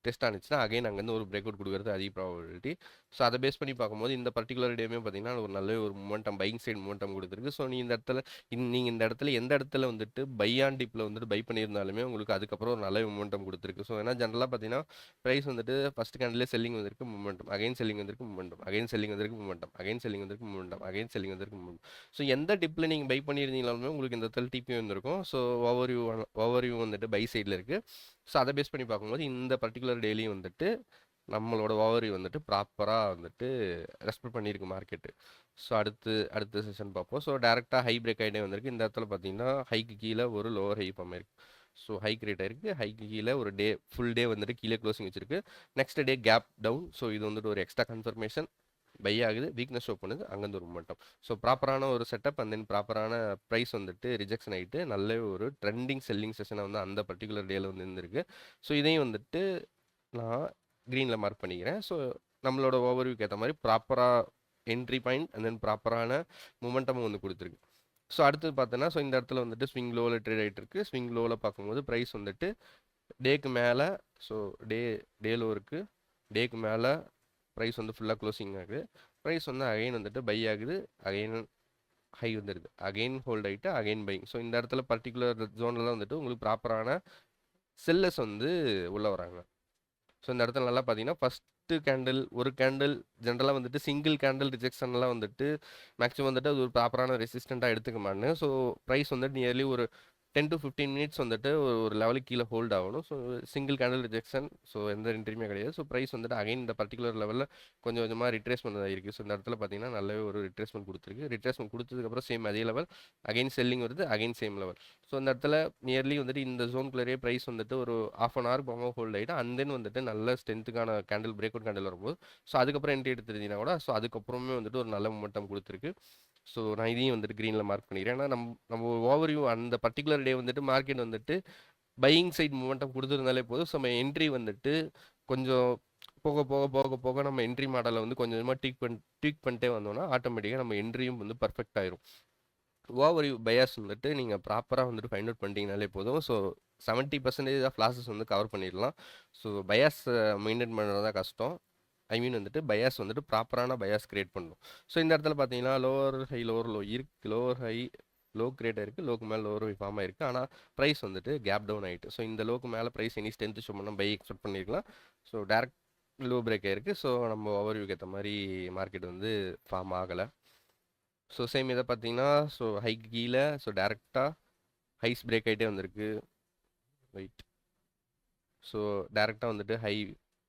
[SPEAKER 1] டெஸ்ட் ஆனிச்சுன்னா அகைன் அங்கேருந்து ஒரு பிரேக் அவுட் கொடுக்குறது அதிக ப்ராபபிலிட்டி. ஸோ அதை பேஸ் பண்ணி பார்க்கும்போது இந்த பர்டிகுலர் டேமே பார்த்தீங்கன்னா ஒரு நல்ல ஒரு மூமெண்டம், பையிங் சைடு மூமெண்டம் கொடுத்துருக்கு. ஸோ நீங்கள் இந்த இடத்துல எந்த இடத்துல வந்துட்டு பை ஆன் டிப்பில் வந்துட்டு பை பண்ணியிருந்தாலுமே உங்களுக்கு அதுக்கப்புறம் ஒரு நல்ல மூமெண்டம் கொடுத்துருக்கு. ஸோ ஏன்னா ஜென்ரலாக பார்த்தீங்கன்னா ப்ரைஸ் வந்துட்டு ஃபஸ்ட் கேண்டிலே செல்லிங் வந்திருக்கு, மூமெண்டம் அகைன் செல்லிங் வந்திருக்கு, மூமெண்டம் அகைன் செல்லிங் வந்திருக்கு, மூமெண்டம் அகைன் செல்லிங் வந்திருக்கு, மூமெண்டம் அகைன் செல்லிங் வந்திருக்கு, மூமெண்டம். ஸோ எந்த டிப்பில் நீங்கள் பை பண்ணியிருந்தீங்களாலுமே உங்களுக்கு இந்த இடத்துல டிபி வந்திருக்கும். ஸோ ஓவர் வியூ வந்துட்டு பை சைடில் இருக்குது. ஸோ அதை பேஸ் பண்ணி பார்க்கும்போது இந்த பர்டிகுலர் டேலையும் வந்துட்டு நம்மளோட ஓவர்வியூ வந்துட்டு ப்ராப்பராக வந்துட்டு ரெஸ்பெக்ட் பண்ணியிருக்கு மார்க்கெட்டு. ஸோ அடுத்த செஷன் பார்ப்போம். ஸோ டேரெக்டாக ஹை பிரேக் ஆகிட்டே வந்திருக்கு. இந்த இடத்துல பார்த்தீங்கன்னா ஹைக்கு கீழே ஒரு லோவர் ஹை ஃபார்ம் ஆயிருக்கு. ஸோ ஹை கிரியேட் ஆயிருக்கு, ஹைக்கு கீழே ஒரு ஃபுல் டே வந்துட்டு கீழே க்ளோசிங் வச்சிருக்கு. Next day gap down. So இது வந்துட்டு ஒரு எக்ஸ்ட்ரா கன்ஃபர்மேஷன், பை ஆகுது, வீக்னஸ் ஷோ பண்ணுது, அங்கேருந்து ஒரு மொமெண்டம். ஸோ ப்ராப்பரான ஒரு செட்டப் அண்ட் தென் ப்ராப்பரான ப்ரைஸ் வந்துட்டு ரிஜெக்ஷன் ஆகிட்டு நல்ல ஒரு ட்ரெண்டிங் செல்லிங் செஷனை வந்து அந்த பர்டிகுலர் டேல வந்து இருந்திருக்கு. ஸோ இதையும் வந்துட்டு நான் க்ரீனில் மார்க் பண்ணிக்கிறேன். ஸோ நம்மளோட ஓவர்வியூக்கு ஏற்ற மாதிரி ப்ராப்பராக என்ட்ரி பாயிண்ட் அண்ட் தென் ப்ராப்பரான மூமெண்டமும் வந்து கொடுத்துருக்கு. ஸோ அடுத்தது பார்த்தோன்னா ஸோ இந்த இடத்துல வந்துட்டு ஸ்விங் லோவில் ட்ரேட் ஆகிட்டு இருக்குது. ஸ்விங் லோவில் பார்க்கும்போது ப்ரைஸ் வந்துட்டு டேக்கு மேலே, ஸோ டே லோ இருக்குது, டேக்கு மேலே ப்ரைஸ் வந்து ஃபுல்லாக க்ளோசிங் ஆகுது. ப்ரைஸ் வந்து அகைன் வந்துட்டு பை ஆகுது, அகைன் ஹை வந்துடுது, அகைன் ஹோல்ட் ஆகிட்டு அகைன் பைங். ஸோ இந்த இடத்துல பர்டிகுலர் ஜோனில் தான் வந்துட்டு உங்களுக்கு ப்ராப்பரான செல்லர்ஸ் வந்து உள்ளே வராங்க. ஸோ இந்த இடத்துல நல்லா பார்த்தீங்கன்னா ஃபஸ்ட்டு கேண்டில் ஒரு கேண்டில் ஜென்ரலாக வந்துட்டு சிங்கிள் கேண்டில் ரிஜெக்ஷன்லாம் வந்துட்டு மேக்ஸிமம் வந்துட்டு அது ஒரு ப்ராப்பரான ரெசிஸ்டண்ட்டாக எடுத்துக்க மாட்டேன். ஸோ ப்ரைஸ் வந்து நியர்லி ஒரு 10 to 15 மினிட்ஸ் வந்துட்டு ஒரு லெவலுக்கு கீழே ஹோல்ட் ஆகணும். So single candle rejection, so எந்த என்ட்ரியுமே கிடையாது. ஸோ ப்ரைஸ் வந்துட்டு அகைன் இந்த பர்டிகுலர் லெவலில் கொஞ்சம் கொஞ்சமாக ரிட்ரேஸ்மெண்ட் ஆகிருக்கு. ஸோ இந்த இடத்துல பார்த்தீங்கன்னா நல்லாவே ஒரு ரிட்ரேஸ்மெண்ட் கொடுத்துருக்கு. ரிட்ரேஸ்மெண்ட் கொடுத்ததுக்கப்புறம் சேம் அதே லெவல் அகைன் செல்லிங் வருது, அகைன் சேம் லெவல். ஸோ இந்த இடத்துல நியர்லி வந்துட்டு இந்த ஜோன்குள்ளேயே ப்ரைஸ் வந்துட்டு ஒரு ½ an hour போகாமல் ஹோல்ட் ஆகிட்டு அண்ட் தென் வந்துட்டு நல்ல ஸ்ட்ரென்த்துக்கான கேண்டில் பிரேக் அவுட் கேண்டில் வரும்போது ஸோ அதுக்கப்புறம் என்ட்ரி எடுத்துருந்தீங்கன்னா கூட ஸோ அதுக்கப்புறமே வந்துட்டு ஒரு நல்ல மொமெண்டம் கொடுத்துருக்கு. ஸோ நான் இதையும் வந்துட்டு க்ரீனில் மார்க் பண்ணிக்கிறேன். ஏன்னா நம்ம ஓவர்வியூ அந்த பர்டிகுலர் டே வந்துட்டு மார்க்கெட் வந்துட்டு பையிங் சைட் மூமெண்டம் கொடுத்துருந்தாலே போதும். ஸோ நம்ம என்ட்ரி வந்துட்டு கொஞ்சம் போக போக போக போக நம்ம என்ட்ரி மாடலை வந்து கொஞ்சம் கொஞ்சமாக ட்வீக் பண்ணிட்டே வந்தோம்னா ஆட்டோமேட்டிக்காக நம்ம என்ட்ரியும் வந்து பர்ஃபெக்ட் ஆயிரும். ஓவர் பயாஸ் வந்துட்டு நீங்கள் ப்ராப்பராக வந்துட்டு ஃபைண்ட் அவுட் பண்ணிட்டீங்கனாலே போதும். ஸோ 70% ஆஃப் லாஸஸ் வந்து கவர் பண்ணிடலாம். ஸோ பயாஸ் மெயின்டைன் பண்ணுறது தான் கஷ்டம். ஐ மீன் வந்துட்டு பயாஸ் வந்துட்டு ப்ராப்பரான பயாஸ் கிரியேட் பண்ணணும். ஸோ இந்த இடத்துல பார்த்தீங்கன்னா லோவர் ஹை லோவர் லோ இருக்கு, லோவர் ஹை லோ கிரியேட் ஆயிருக்கு, லோக்கு மேலே லோவர் ஹை ஃபார்ம் ஆயிருக்கு. ஆனால் ப்ரைஸ் வந்துட்டு கேப் டவுன் ஆயிட்டு. ஸோ இந்த லோக்கு மேலே ப்ரைஸ் எனி ஸ்ட்ரென்த் ஷோ பண்ணால் பை எக்ஸ்பெக்ட் பண்ணியிருக்கலாம். ஸோ டேரக்ட் லோ பிரேக் ஆயிருக்கு. ஸோ நம்ம ஓவர்வியூக்கு ஏற்ற மாதிரி மார்க்கெட் வந்து ஃபார்ம் ஆகலை. ஸோ சேம் இதை பார்த்தீங்கன்னா ஸோ ஹைக்கு கீழே ஸோ டேரெக்டாக ஹைஸ் பிரேக் ஆகிட்டே வந்திருக்கு. வெயிட். ஸோ டேரெக்டாக வந்துட்டு high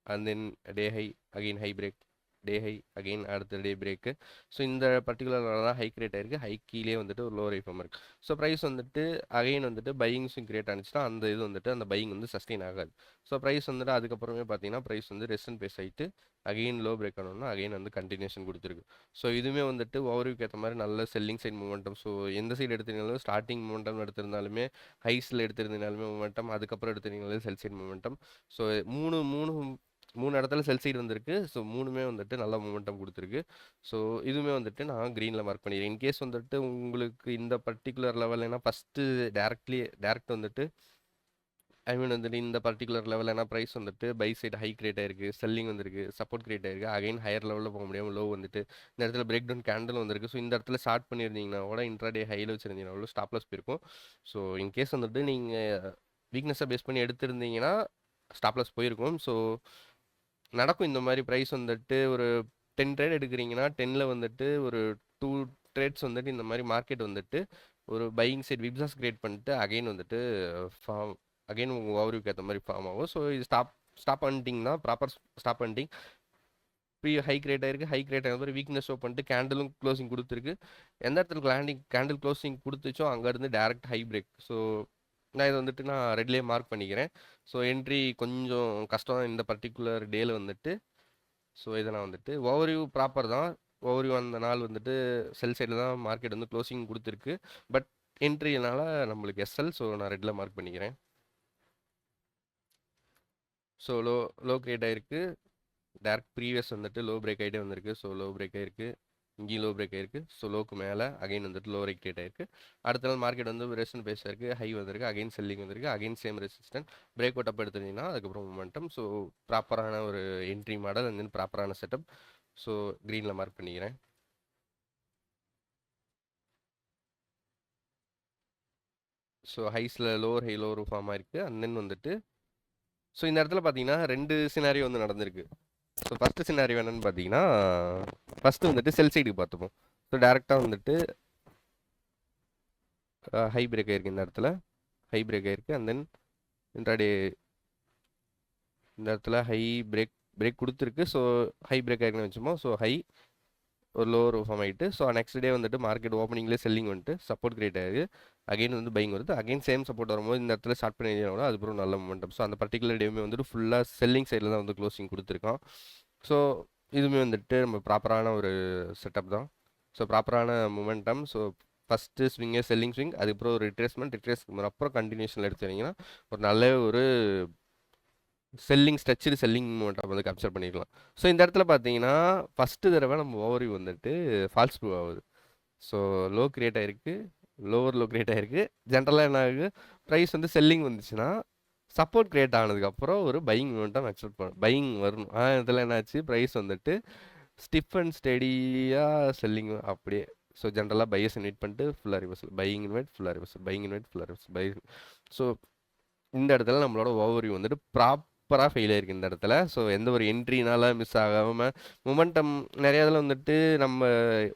[SPEAKER 1] and then day high again high break, day high again அடுத்த டே பிரேக்கு. ஸோ இந்த பர்டிகுலர் தான் ஹை கிரியேட் ஆயிருக்கு. ஹை கீழே வந்துட்டு ஒரு லோவர் ஐஃபம் இருக்குது. ஸோ ப்ரைஸ் வந்துட்டு அகெயின் வந்துட்டு பையிங்ஸும் கிரியேட் ஆனிச்சுன்னா அந்த இது வந்துட்டு அந்த பையிங் வந்து சஸ்டெயின் ஆகாது. ஸோ ப்ரைஸ் வந்துட்டு அதுக்கப்புறமே பார்த்தீங்கன்னா ப்ரைஸ் வந்து ரெஸ்டன் பேஸ் ஆகிட்டு அகெயின் லோ பிரேக் ஆனோம்னா அகெயின் வந்து கண்டினியூஷன் கொடுத்துருக்கு. ஸோ இதுவுமே வந்துட்டு ஓவர்வியூக்கு ஏற்ற மாதிரி நல்ல செல்லிங் சைட் மூமெண்டம். ஸோ எந்த சைடு எடுத்திருந்தாலும் ஸ்டார்டிங் மூமெண்டம் எடுத்திருந்தாலுமே ஹைஸில் எடுத்திருந்தாலுமே மூமெண்டம், அதுக்கப்புறம் எடுத்திருந்தாலும் செல் சைட் மூமெண்டம். ஸோ மூணு மூணு மூணு இடத்துல செல் சைடு வந்திருக்கு. ஸோ மூணுமே வந்துட்டு நல்ல மூமெண்டம் கொடுத்துருக்கு. ஸோ இதுவுமே வந்துட்டு நான் க்ரீனில் மார்க் பண்ணிடுறேன். இன்கேஸ் வந்துட்டு உங்களுக்கு இந்த பர்டிகுலர் லெவல் ஏன்னா ஃபஸ்ட்டு டேரக்ட் வந்துட்டு ஐ மீன் வந்துட்டு இந்த பர்டிகுலர் லெவல் ஏன்னா ப்ரைஸ் வந்துட்டு பை சைடு ஹை கிரியேட் ஆயிருக்கு, செல்லிங் வந்திருக்கு, சப்போர்ட் கிரியேட் ஆயிருக்கு, அகைன் ஹையர் லெவலில் போக முடியாமல் லோ வந்துட்டு இந்த இடத்துல பிரேக் டவுன் கேண்டில் வந்திருக்கு. ஸோ இந்த இடத்துல ஸ்டார்ட் பண்ணியிருந்தீங்கன்னா கூட இன்ட்ராடே ஹையில் வச்சிருந்தீங்கன்னா கூட ஸ்டாப்லஸ் போயிருக்கும். ஸோ இன்கேஸ் வந்துட்டு நீங்கள் வீக்னஸை பேஸ் பண்ணி எடுத்திருந்தீங்கன்னா ஸ்டாப்லஸ் போயிருக்கும். ஸோ நடக்கும் இந்த மாதிரி. ப்ரைஸ் வந்துட்டு ஒரு 10 ட்ரேட் எடுக்கிறீங்கன்னா 10ல் வந்துட்டு ஒரு 2 ட்ரேட்ஸ் வந்துட்டு இந்த மாதிரி மார்க்கெட் வந்துட்டு ஒரு பையிங் சைட் விப்ஸாஸ் கிரியேட் பண்ணிட்டு அகைன் வந்துட்டு ஃபார்ம் அகைன் உங்கள் ஓவர்வியூக்கு ஏற்ற மாதிரி ஃபார்ம் ஆகும். ஸோ இது ஸ்டாப் பண்ணிட்டீங்கன்னா ப்ராப்பர் ஸ்டாப் பண்ணிட்டீங்க. ப்ரீ ஹை கிரியேட் ஆயிருக்கு, ஹை கிரியேட் ஆகிற மாதிரி வீக்னஸ் ஷோ பண்ணிட்டு கேண்டிலும் க்ளோசிங் கொடுத்துருக்கு. எந்த இடத்துல கேண்டில் க்ளோசிங் கொடுத்துச்சோ அங்கேருந்து டேரக்ட் ஹை பிரேக். ஸோ நான் இதை வந்துட்டு நான் ரெட்லேயே மார்க் பண்ணிக்கிறேன். ஸோ என்ட்ரி கொஞ்சம் கஷ்டம் இந்த பர்டிகுலர் டேல வந்துட்டு. ஸோ இதை நான் வந்துட்டு ஓவர்வியூ ப்ராப்பர் தான். ஓவர்வியூ அந்த நாள் வந்துட்டு செல் சைடில் தான் மார்க்கெட் வந்து க்ளோசிங் கொடுத்துருக்கு. பட் என்ட்ரினால நம்மளுக்கு எஸ்எல். ஸோ நான் ரெட்டில் மார்க் பண்ணிக்கிறேன். ஸோ லோ கிரியேட் ஆயிருக்கு, டேரக்ட் ப்ரீவியஸ் வந்துட்டு லோ பிரேக் ஆகிட்டே வந்திருக்கு. ஸோ லோ பிரேக் ஆயிருக்கு, இங்கேயும் லோ பிரேக் ஆயிருக்கு. ஸோ லோக்கு மேலே அகைன் வந்துட்டு லோ கிரியேட் ஆயிருக்கு. அடுத்த நாள் மார்க்கெட் வந்து ரெசிஸ்டன் பேஸ் ஆயிருக்கு, ஹை வந்திருக்கு, அகைன் செல்லிங் வந்திருக்கு, again same resistant break out up எடுத்துட்டீங்கன்னா அதுக்கப்புறம் மொமெண்டம். ஸோ ப்ராப்பரான ஒரு என்ட்ரி மாடல் அண்ட் தென் ப்ராப்பரான செட்டப். ஸோ க்ரீனில் மார்க் பண்ணிக்கிறேன். ஸோ ஹைஸில் லோவர் ஹை லோவர் ஃபார்ம் ஆயிருக்கு. அண்ட் தென் வந்துட்டு ஸோ இந்த இடத்துல பார்த்தீங்கன்னா 2 சினாரியோ வந்து நடந்திருக்கு. ஸோ ஃபஸ்ட்டு சினாரியோ என்னன்னு பார்த்தீங்கன்னா ஃபஸ்ட்டு வந்துட்டு செல் சைடுக்கு பார்த்துப்போம். ஸோ டேரெக்டாக வந்துட்டு ஹை பிரேக் ஆயிருக்கு, இந்த இடத்துல ஹை பிரேக் ஆயிருக்கு. அண்ட் தென் இன்ட்ராடே இந்த இடத்துல ஹை பிரேக் கொடுத்துருக்கு. ஸோ ஹை பிரேக் ஆயிருக்குன்னு வச்சுப்போம். ஸோ ஹை ஒரு லோவர் ஃபார்ம் ஆகிட்டு ஸோ நெக்ஸ்ட் டே வந்துட்டு மார்க்கெட் ஓப்பனிங்லேயே செல்லிங் வந்துட்டு சப்போர்ட் கிரியேட் ஆகுது, அகைன் வந்து பையிங் வருது, அகைன் சேம் சப்போர்ட் வரும்போது இந்த இடத்துல ஸ்டார்ட் பண்ணிங்கன்னா அதுக்கப்புறம் நல்ல மொமெண்டம். ஸோ அந்த பர்டிகுலர் டேமே வந்துட்டு ஃபுல்லாக செல்லிங் சைடில் தான் வந்து க்ளோசிங் கொடுத்துருக்கான். ஸோ இதுவுமே வந்துட்டு நம்ம ப்ராப்பரான ஒரு செட்டப் தான். ஸோ ப்ராப்பரான மொமெண்டம். ஸோ ஃபஸ்ட்டு ஸ்விங்கே செல்லிங் ஸ்விங், அதுக்கப்புறம் ஒரு ரிட்ரேஸ்மெண்ட் அப்புறம் கண்டினியூஷனில் எடுத்துட்டிங்கன்னா ஒரு நல்ல ஒரு ஸ்ட்ரெச்சு செல்லிங் மூமெண்ட்டை வந்து கேப்சர் பண்ணிக்கலாம். ஸோ இந்த இடத்துல பார்த்தீங்கன்னா ஃபஸ்ட்டு தடவை நம்ம ஓவர்வியூ வந்துட்டு ஃபால்ஸ் ப்ரூவ் ஆகுது. ஸோ லோ கிரியேட் ஆகிருக்கு, லோவர் லோ கிரியேட் ஆகிருக்கு. ஜென்ரலாக என்ன ஆகுது, ப்ரைஸ் வந்து செல்லிங் வந்துச்சுன்னா சப்போர்ட் கிரியேட் ஆனதுக்கப்புறம் ஒரு பையிங் மூமெண்ட்டாக எக்ஸ்பெக்ட் பண்ண பையிங் வரணும். ஆனால் இதில் என்னாச்சு, ப்ரைஸ் வந்துட்டு ஸ்டிஃப் அண்ட் ஸ்டெடியாக செல்லிங் அப்படியே. ஸோ ஜென்ரலாக பையஸ் இன்வைட் பண்ணிட்டு ஃபுல்லாக ரிவர்சல், பையிங் இன்வைட் ஃபுல்லாக ரிவர்சல், பையிங் இன்வைட் ஃபுல்லாக ரிவர்சல், பை. ஸோ இந்த இடத்துல நம்மளோட ஓவர்வியூ வந்துட்டு ப்ராப்பராக ஃபெயில் ஆயிருக்கு இந்த இடத்துல. ஸோ எந்த ஒரு என்ட்ரினால மிஸ் ஆகாமல் மொமெண்டம் நிறைய இதில் வந்துட்டு நம்ம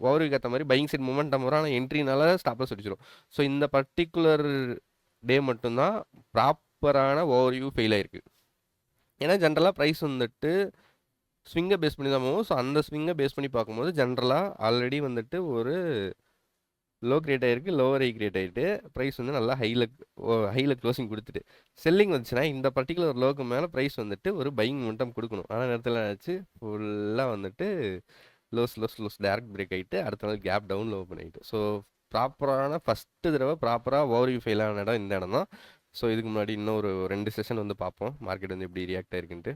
[SPEAKER 1] ஓவர்வியூக்கு ஏற்ற மாதிரி பையிங் சைட் மொமெண்டம் வரும், ஆனால் என்ட்ரினால ஸ்டாப்லஸ் அடிச்சிடும். ஸோ இந்த பர்டிகுலர் டே மட்டும்தான் ப்ராப்பரான ஓவர்வியூ ஃபெயில் ஆயிருக்கு. ஏன்னா ஜென்ரலாக ப்ரைஸ் வந்துட்டு ஸ்விங்கை பேஸ் பண்ணி தான் போகும். ஸோ அந்த ஸ்விங்கை பேஸ் பண்ணி பார்க்கும்போது ஜென்ரலாக ஆல்ரெடி வந்துட்டு ஒரு லோ கிரியேட் ஆகிருக்கு, லோவர் ஹை கிரியேட் ஆகிட்டு ப்ரைஸ் வந்து நல்லா ஹையில் க்ளோசிங் கொடுத்துட்டு செல்லிங் வந்துச்சுன்னா இந்த பர்டிகுலர் லோக்கு மேலே ப்ரைஸ் வந்துட்டு ஒரு பையிங் மொமெண்டம் கொடுக்கணும். ஆனால் நேரத்தில் ஆச்சு ஃபுல்லாக வந்துட்டு லோஸ் டேரக்ட் பிரேக் ஆகிட்டு அடுத்த நாள் கேப் டவுனில் ஓப்பன் ஆகிட்டு. ஸோ ப்ராப்பரான ஃபஸ்ட்டு தடவை ப்ராப்பராக ஓவர்வியூ ஃபெயில் ஆன இடம் இந்த இடம் தான். ஸோ இதுக்கு முன்னாடி இன்னும் ஒரு 2 செஷன் வந்து பார்ப்போம் மார்க்கெட் வந்து எப்படி ரியாக்ட் ஆயிருக்குன்ட்டு.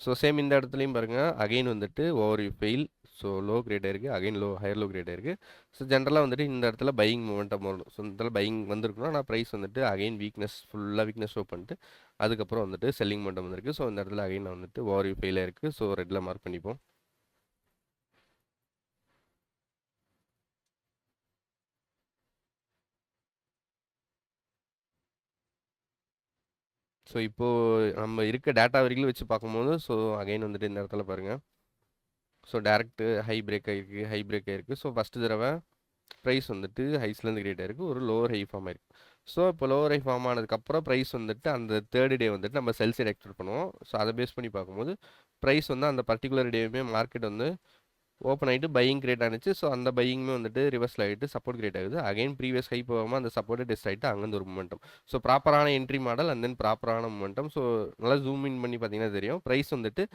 [SPEAKER 1] ஸோ சேம் இந்த இடத்துலையும் பாருங்கள் அகைன் வந்துட்டு over fail. So low great ஆயிருக்கு, அகைன் ஹையர் லோ கிரேட் ஆயிருக்கு. ஸோ ஜென்ரலாக வந்துட்டு இந்த இடத்துல பையிங் மூமெண்டம் வரும். ஸோ இந்த இடத்துல பையிங் வந்திருக்கணும், ஆனால் ப்ரைஸ் வந்துட்டு அகைன் வீக்னஸ் ஃபுல்லாக வீக்னஸ் ஷோ பண்ணிட்டு அதுக்கப்புறம் வந்துட்டு செல்லிங் மூமெண்டம் வந்திருக்கு. ஸோ இந்த இடத்துல அகைன் வந்துட்டு ஓவர் ஃபெயில் ஆயிருக்கு. ஸோ ரெட்டில் மார்க் பண்ணிப்போம். ஸோ இப்போது நம்ம இருக்க டேட்டா வரைக்கும் வச்சு பார்க்கும்போது ஸோ அகைன் வந்துட்டு இந்த இடத்துல பாருங்கள். ஸோ டேரக்ட் ஹை பிரேக் ஆகிருக்கு, ஹை பிரேக் ஆகிருக்கு. ஸோ ஃபஸ்ட்டு தடவை ப்ரைஸ் வந்துட்டு ஹைஸ்லேருந்து கிரியேட் ஆயிருக்கு, ஒரு லோவர் ஹை ஃபார்ம் ஆயிருக்கு. ஸோ இப்போ லோவர் ஹை ஃபார்ம் ஆனதுக்கப்புறம் ப்ரைஸ் வந்துட்டு அந்த தேர்ட் டே வந்துட்டு நம்ம செல் சைடு எக்ஸ்பெக்ட் பண்ணுவோம். ஸோ அதை பேஸ் பண்ணி பார்க்கும்போது ப்ரைஸ் வந்து அந்த பர்டிகுலர் டேவுமே மார்க்கெட் வந்து ஓப்பன் ஆகிட்டு பையிங் கிரியேட் ஆனிச்சு. ஸோ அந்த பையிங்குமே வந்துட்டு ரிவர்ஸில் ஆகிட்டு சப்போர்ட் கிரியேட் ஆகுது. அகைன் ப்ரீவியஸ் ஹை போகாமல் அந்த சப்போர்ட்டை டெஸ்ட் ஆகிட்டு அங்கேருந்து ஒரு மூமெண்டம். ஸோ ப்ராப்பரான என்ட்ரி மாடல் அண்ட் தென் ப்ராப்பரான மூமெண்டம். ஸோ நல்லா ஜூம் இன் பண்ணி பார்த்தீங்கன்னா தெரியும் ப்ரைஸ் வந்துட்டு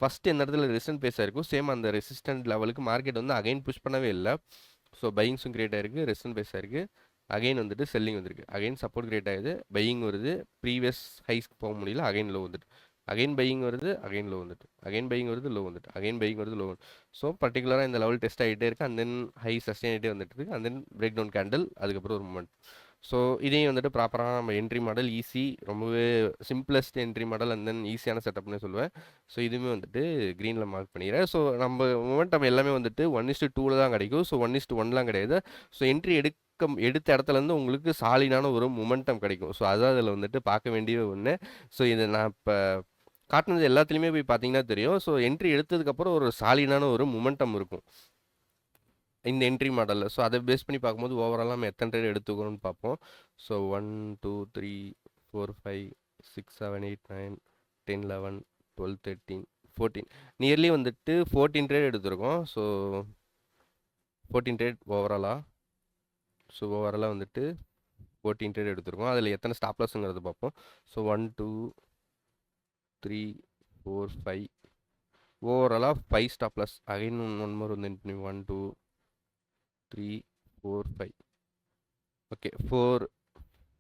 [SPEAKER 1] ஃபஸ்ட்டு எந்த இடத்துல ரெசிஸ்டன்ட் பேஸ் ஆயிருக்கும், சேம் அந்த ரெசிஸ்டன்ட் லெவலுக்கு மார்க்கெட் வந்து அகைன் புஷ் பண்ணவே இல்லை. ஸோ பையிங்ஸும் கிரியேட் ஆயிருக்கு, ரெசிஸ்டன்ட் பேஸ் ஆயிருக்கு, அகைன் வந்துட்டு செல்லிங் வந்திருக்கு, அகைன் சப்போர்ட் கிரியேட் ஆகுது, பையிங் வருது, ப்ரீவியஸ் ஹைஸ்க்கு போக முடியல, அகைன் லோ வந்துட்டு, அகைன் பையிங் வருது, அகைன் லோ வந்துட்டு, அகைன் பையிங் வருது, லோ வந்துட்டு, அகைன் பையிங் வருது, லோ வந்துட்டு. ஸோ பர்டிகுலராக இந்த லெவல் டெஸ்ட் ஆகிட்டே இருக்குது. அண்ட் தென் ஹை சஸ்டெயின் ஆகிட்டே வந்துட்டு இருக்கு. And then break down candle, அதுக்கப்புறம் ஒரு மூமெண்ட். ஸோ இதையும் வந்துட்டு ப்ராப்பராக நம்ம என்ட்ரி மாடல் ஈஸி, ரொம்பவே simplest entry model and then ஈஸியான செட்டப்னு சொல்லுவேன். ஸோ இதுவுமே வந்துட்டு க்ரீனில் மார்க் பண்ணிக்கிறேன். ஸோ நம்ம மொமெண்டம் எல்லாமே வந்துட்டு 1:2 தான் கிடைக்கும். ஸோ 1:1லாம் கிடையாது. ஸோ என்ட்ரி எடுத்த இடத்துலேருந்து உங்களுக்கு சாலிடான ஒரு மொமெண்டம் கிடைக்கும். ஸோ அதான் அதில் வந்துட்டு பார்க்க வேண்டிய ஒன்று. ஸோ இதை நான் இப்போ காட்டினது எல்லாத்துலேயுமே போய் பார்த்தீங்கன்னா தெரியும். ஸோ என்ட்ரி எடுத்ததுக்கப்புறம் ஒரு சாலிடான ஒரு மொமெண்டம் இருக்கும் இந்த என்ட்ரி மாடலில். ஸோ அதை பேஸ் பண்ணி பார்க்கும்போது ஓவராலாக நம்ம எத்தனை ட்ரேட் எடுத்துக்கணும்னு பார்ப்போம். ஸோ 1 2 3 4 5 6 7 8 9 10 11 12 13 14 நியர்லி வந்துட்டு 14 ட்ரேட் எடுத்திருக்கோம். ஸோ 14 ட்ரேட் ஓவராலாக. ஸோ ஓவராலாக வந்துட்டு 14 ட்ரேட் எடுத்திருக்கோம். அதில் எத்தனை ஸ்டாப் லாஸ்ங்கிறது பார்ப்போம். ஸோ 1 2 3 4 5 ஓவராலாக 5 stop loss. Again one more வந்து 1 2 3 4 5 ஓகே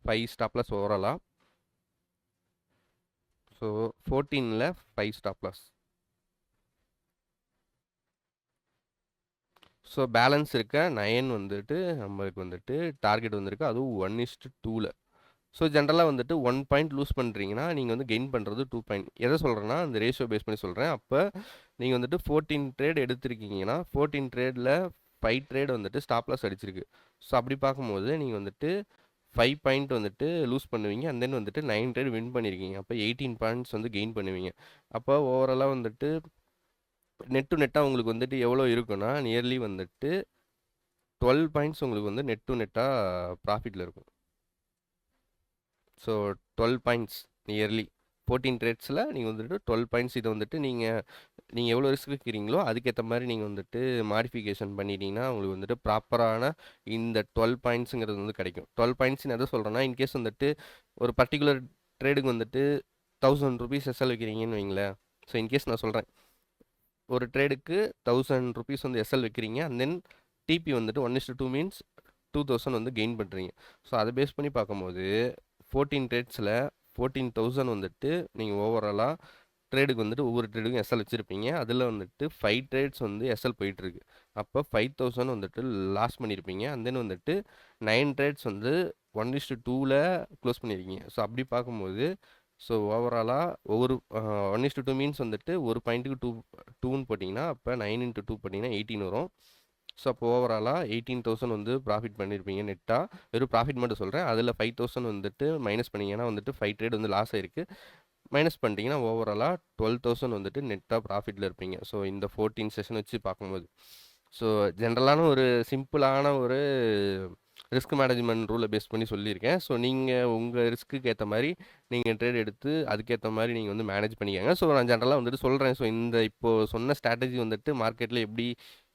[SPEAKER 1] 5 ஸ்டாப் லாஸ் ஓவராலாக. ஸோ 14ல் 5 ஸ்டாப் லாஸ். ஸோ பேலன்ஸ் இருக்க 9 வந்துட்டு நம்மளுக்கு வந்துட்டு டார்கெட் வந்திருக்கு, அதுவும் 1:2ல். ஸோ ஜென்ரலாக வந்துட்டு 1 பாயிண்ட் லூஸ் பண்ணுறீங்கன்னா நீங்கள் வந்து கெயின் பண்ணுறது 2 பாயிண்ட். எதை சொல்கிறேன்னா அந்த ரேஷியோ பேஸ் பண்ணி சொல்கிறேன். அப்போ நீங்கள் வந்துட்டு 14 ட்ரேட் எடுத்திருக்கீங்கன்னா 14 ட்ரேடில் 5 ட்ரேட் வந்துட்டு ஸ்டாப் லாஸ் அடிச்சிருக்கு. ஸோ அப்படி பார்க்கும்போது நீங்கள் வந்துட்டு 5 பாயிண்ட் வந்துட்டு லூஸ் பண்ணுவீங்க. அண்ட் தென் வந்துட்டு 9 ட்ரேட் வின் பண்ணியிருக்கீங்க. அப்போ 18 பாயிண்ட்ஸ் வந்து கெயின் பண்ணுவீங்க. அப்போ ஓவராலாக வந்துட்டு நெட் டு நெட்டாக உங்களுக்கு வந்துட்டு எவ்வளோ இருக்குன்னா நியர்லி வந்துட்டு 12 பாயிண்ட்ஸ் உங்களுக்கு வந்து நெட் டு நெட்டாக ப்ராஃபிட்டில் இருக்கும். ஸோ 12 பாயிண்ட்ஸ் நியர்லி 14 ட்ரேட்ஸில் நீங்கள் வந்துட்டு 12 பாயிண்ட்ஸ். இதை வந்துட்டு நீங்கள் எவ்வளோ ரிஸ்க் வைக்கிறீங்களோ அதுக்கேற்ற மாதிரி நீங்கள் வந்துட்டு மாடிஃபிகேஷன் பண்ணிட்டீங்கன்னா உங்களுக்கு வந்துட்டு ப்ராப்பரான இந்த 12 பாயிண்ட்ஸுங்கிறது வந்து கிடைக்கும். 12 பாயிண்ட்ஸ்னு எதை சொல்கிறேன்னா இன்கேஸ் வந்துட்டு ஒரு பர்டிகுலர் ட்ரேடுக்கு வந்துட்டு 1000 ருபீஸ் எஸ்எல் வைக்கிறீங்கன்னு வைங்களேன். ஸோ இன்கேஸ் நான் சொல்கிறேன் ஒரு ட்ரேடுக்கு 1000 ருபீஸ் வந்து எஸ்எல் வைக்கிறீங்க. அண்ட் தென் டிபி வந்துட்டு 1:2 மீன்ஸ் 2000 வந்து கெயின் பண்ணுறீங்க. ஸோ அதை பேஸ் பண்ணி பார்க்கும்போது 14 ட்ரேட்ஸில் 14,000 வந்துட்டு நீங்கள் ஓவராலாக ட்ரேடுக்கு வந்துட்டு ஒவ்வொரு ட்ரேடுக்கும் எஸ்எல் வச்சுருப்பீங்க. அதில் வந்துட்டு 5 ட்ரேட்ஸ் வந்து எஸ்எல் போயிட்டுருக்கு. அப்போ 5000 வந்துட்டு லாஸ் பண்ணியிருப்பீங்க. அண்ட் தென் வந்துட்டு 9 ட்ரேட்ஸ் வந்து 1:2ல் க்ளோஸ் பண்ணியிருக்கீங்க. ஸோ அப்படி பார்க்கும்போது ஸோ ஓவராலாக ஒவ்வொரு 1:2 மீன்ஸ் வந்துட்டு ஒரு பாயிண்ட்டுக்கு 2ன்னு போட்டிங்கன்னா அப்போ 9 × 2 போட்டிங்கன்னா 18 வரும். ஸோ அப்போ ஓவராலாக 18,000 வந்து ப்ராஃபிட் பண்ணியிருப்பீங்க நெட்டாக. வெறும் ப்ராஃபிட் மட்டும் சொல்கிறேன். அதில் 5,000 வந்துட்டு மைனஸ் பண்ணிங்கன்னா வந்துட்டு 5 ட்ரேட் வந்து லாஸ் ஆயிருக்கு. மைனஸ் பண்ணிட்டீங்கன்னா ஓவராலாக 12,000 வந்துட்டு நெட்டாக ப்ராஃபிட்டில் இருப்பீங்க. ஸோ இந்த 14 செஷன் வச்சு பார்க்கும்போது ஸோ ஜென்ரலான ஒரு சிம்பிளான ஒரு ரிஸ்க் மேனேஜ்மெண்ட் ரூலை பேஸ் பண்ணி சொல்லியிருக்கேன். ஸோ நீங்கள் உங்கள் ரிஸ்க்குக்கு ஏற்ற மாதிரி நீங்கள் ட்ரேட் எடுத்து அதுக்கேற்ற மாதிரி நீங்கள் வந்து மேனேஜ் பண்ணிக்கோங்க. ஸோ நான் ஜென்ரலாக வந்துட்டு சொல்கிறேன். ஸோ இந்த இப்போது சொன்ன ஸ்ட்ராட்டஜி வந்துட்டு மார்க்கெட்டில் எப்படி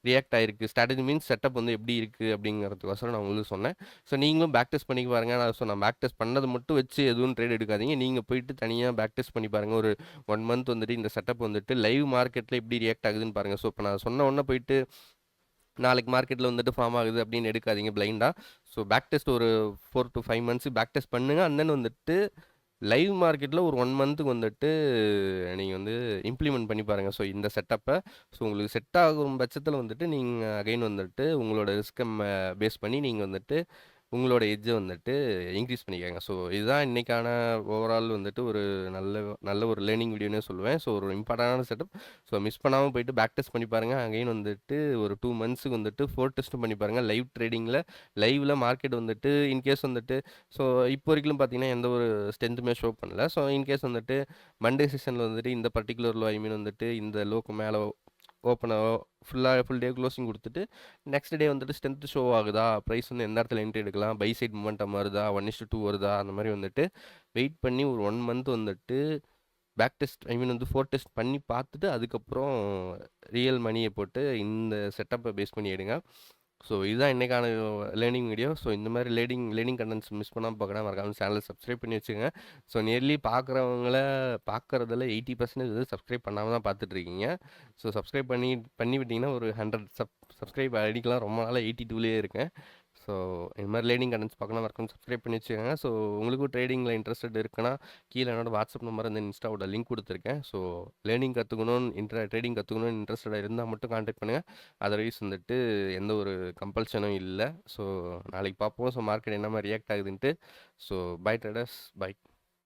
[SPEAKER 1] ரியாக்ட் ஆகிருக்கு, ஸ்ட்ராட்டஜி மீன்ஸ் செட்டப் வந்து எப்படி இருக்குது அப்படிங்கிறதுக்கோசரம் நான் உங்களுக்கு சொன்னேன். ஸோ நீங்களும் பேக் டெஸ்ட் பண்ணி பாருங்கள். நான் பேக் டெஸ்ட் பண்ணது மட்டும் வச்சு எதுவும் ட்ரேட் எடுக்காதீங்க. நீங்கள் போயிட்டு தனியாக பேக் டெஸ்ட் பண்ணி பாருங்கள். ஒரு 1 மந்த் வந்துட்டு இந்த செட்டப் வந்துட்டு லைவ் மார்க்கெட்டில் எப்படி ரியாக்ட் ஆகுதுன்னு பாருங்கள். ஸோ இப்போ நான் சொன்ன உடனே போயிட்டு நாளைக்கு மார்க்கெட்டில் வந்துட்டு ஃபார்ம் ஆகுது அப்படின்னு எடுக்காதீங்க பிளைண்டாக. ஸோ பேக் டெஸ்ட் ஒரு 4 to 5 மந்த்ஸ் பேக் டெஸ்ட் பண்ணுங்கள். அண்ட் தென் வந்துட்டு லைவ் மார்க்கெட்டில ஒரு 1 மந்த்துக்கு வந்துட்டு நீங்க வந்து இம்ப்ளிமெண்ட் பண்ணி பாருங்க. ஸோ இந்த செட்டப்ப. ஸோ உங்களுக்கு செட் ஆகும் பட்சத்தில வந்துட்டு நீங்க அகைன் வந்துட்டு உங்களோட ரிஸ்க்க பேஸ் பண்ணி நீங்க வந்துட்டு உங்களோட எட்ஜ வந்துட்டு இன்க்ரீஸ் பண்ணிக்கங்க. ஸோ இதுதான் இன்னைக்கான ஓவரால் வந்துட்டு ஒரு நல்ல நல்ல ஒரு லேர்னிங் வீடியோன்னே சொல்லுவேன். ஸோ ஒரு இம்பார்ட்டன்டான செட்டப். ஸோ மிஸ் பண்ணாம போயிட்டு பேக் டெஸ்ட் பண்ணி பாருங்க. அகைன் வந்துட்டு ஒரு 2 மந்த்ஸ்க்கு வந்துட்டு ஃபோர் டெஸ்ட்டும் பண்ணி பாருங்க. லைவ் ட்ரேடிங்ல லைவ்ல மார்க்கெட் வந்துட்டு இன்கேஸ் வந்துட்டு ஸோ இப்போ வரைக்கும் பார்த்தீங்கன்னா, எந்த ஒரு ஸ்ட்ரென்த்துமே ஷோ பண்ணல. ஸோ இன்கேஸ் வந்துட்டு மண்டே செஷன்ல வந்துட்டு இந்த பர்ட்டிகுலர் லோ ஐ மீன் வந்துட்டு இந்த லோக்கு மேல ஓப்பன் ஃபுல் டே க்ளோசிங் குடுத்துட்டு, நெக்ஸ்ட் டே வந்துட்டு ஸ்ட்ரென்த் ஷோ ஆகுதா? பிரைஸ் வந்து எந்த இடத்துல என்ட்ரி எடுக்கலாம்? பை சைட் மொமெண்டம் வருதா? 1:2 வருதா? அந்த மாரி வந்துட்டு வெயிட் பண்ணி ஒரு 1 மந்த் வந்துட்டு பேக் டெஸ்ட் ஐ மீன் வந்து ஃபோர் டெஸ்ட் பண்ணி பார்த்துட்டு, அதுக்கப்புறம் ரியல் மணிய போட்டு இந்த செட்டப்ப பேஸ் பண்ணி எடுங்க. ஸோ இதுதான் இன்னைக்கான லேர்னிங் வீடியோ. ஸோ இந்த மாரி லேர்னிங் கன்டென்ட்ஸ் மிஸ் பண்ணாம பார்க்கணும்னா மறக்காம சேனல சப்ஸ்கிரைப் பண்ணி வச்சுக்கங்க. ஸோ நியர்லி பார்க்குறதுல 80% வந்து சப்ஸ்கிரைப் பண்ணாம தான் பார்த்துட்ருக்கீங்க. ஸோ சப்ஸ்கிரைப் பண்ணி விட்டீங்கன்னா ஒரு 100 சப்ஸ்கிரைப் அடிக்கலாம். ரொம்ப நாளா 82லயே இருக்கேன். ஸோ இந்த மாரி லேர்னிங் கன்டென்ட்ஸ் பார்க்கணும்னா மறக்காம சப்ஸ்கிரைப் பண்ணி வச்சுக்கங்க. ஸோ உங்களுக்கும் ட்ரேடிங்கில இன்ட்ரெஸ்டட் இருக்குன்னா, கீழ என்னோட வாட்ஸ்அப் நம்பர் அந்த இன்ஸ்டாவோட லிங்க் குடுத்துருக்கேன். ஸோ ட்ரேடிங் கத்துக்கணும்னு இன்ட்ரெஸ்டடா இருந்தா மட்டும் கான்டாக்ட் பண்ணுங்க. அதர்வைஸ் வந்துட்டு எந்த ஒரு கம்பல்ஷனும் இல்ல. ஸோ நாளைக்கு பார்ப்போம். ஸோ மார்க்கெட் என்ன மாரி ரியாக்ட் ஆகுதுன்ட்டு. So bye traders. பை.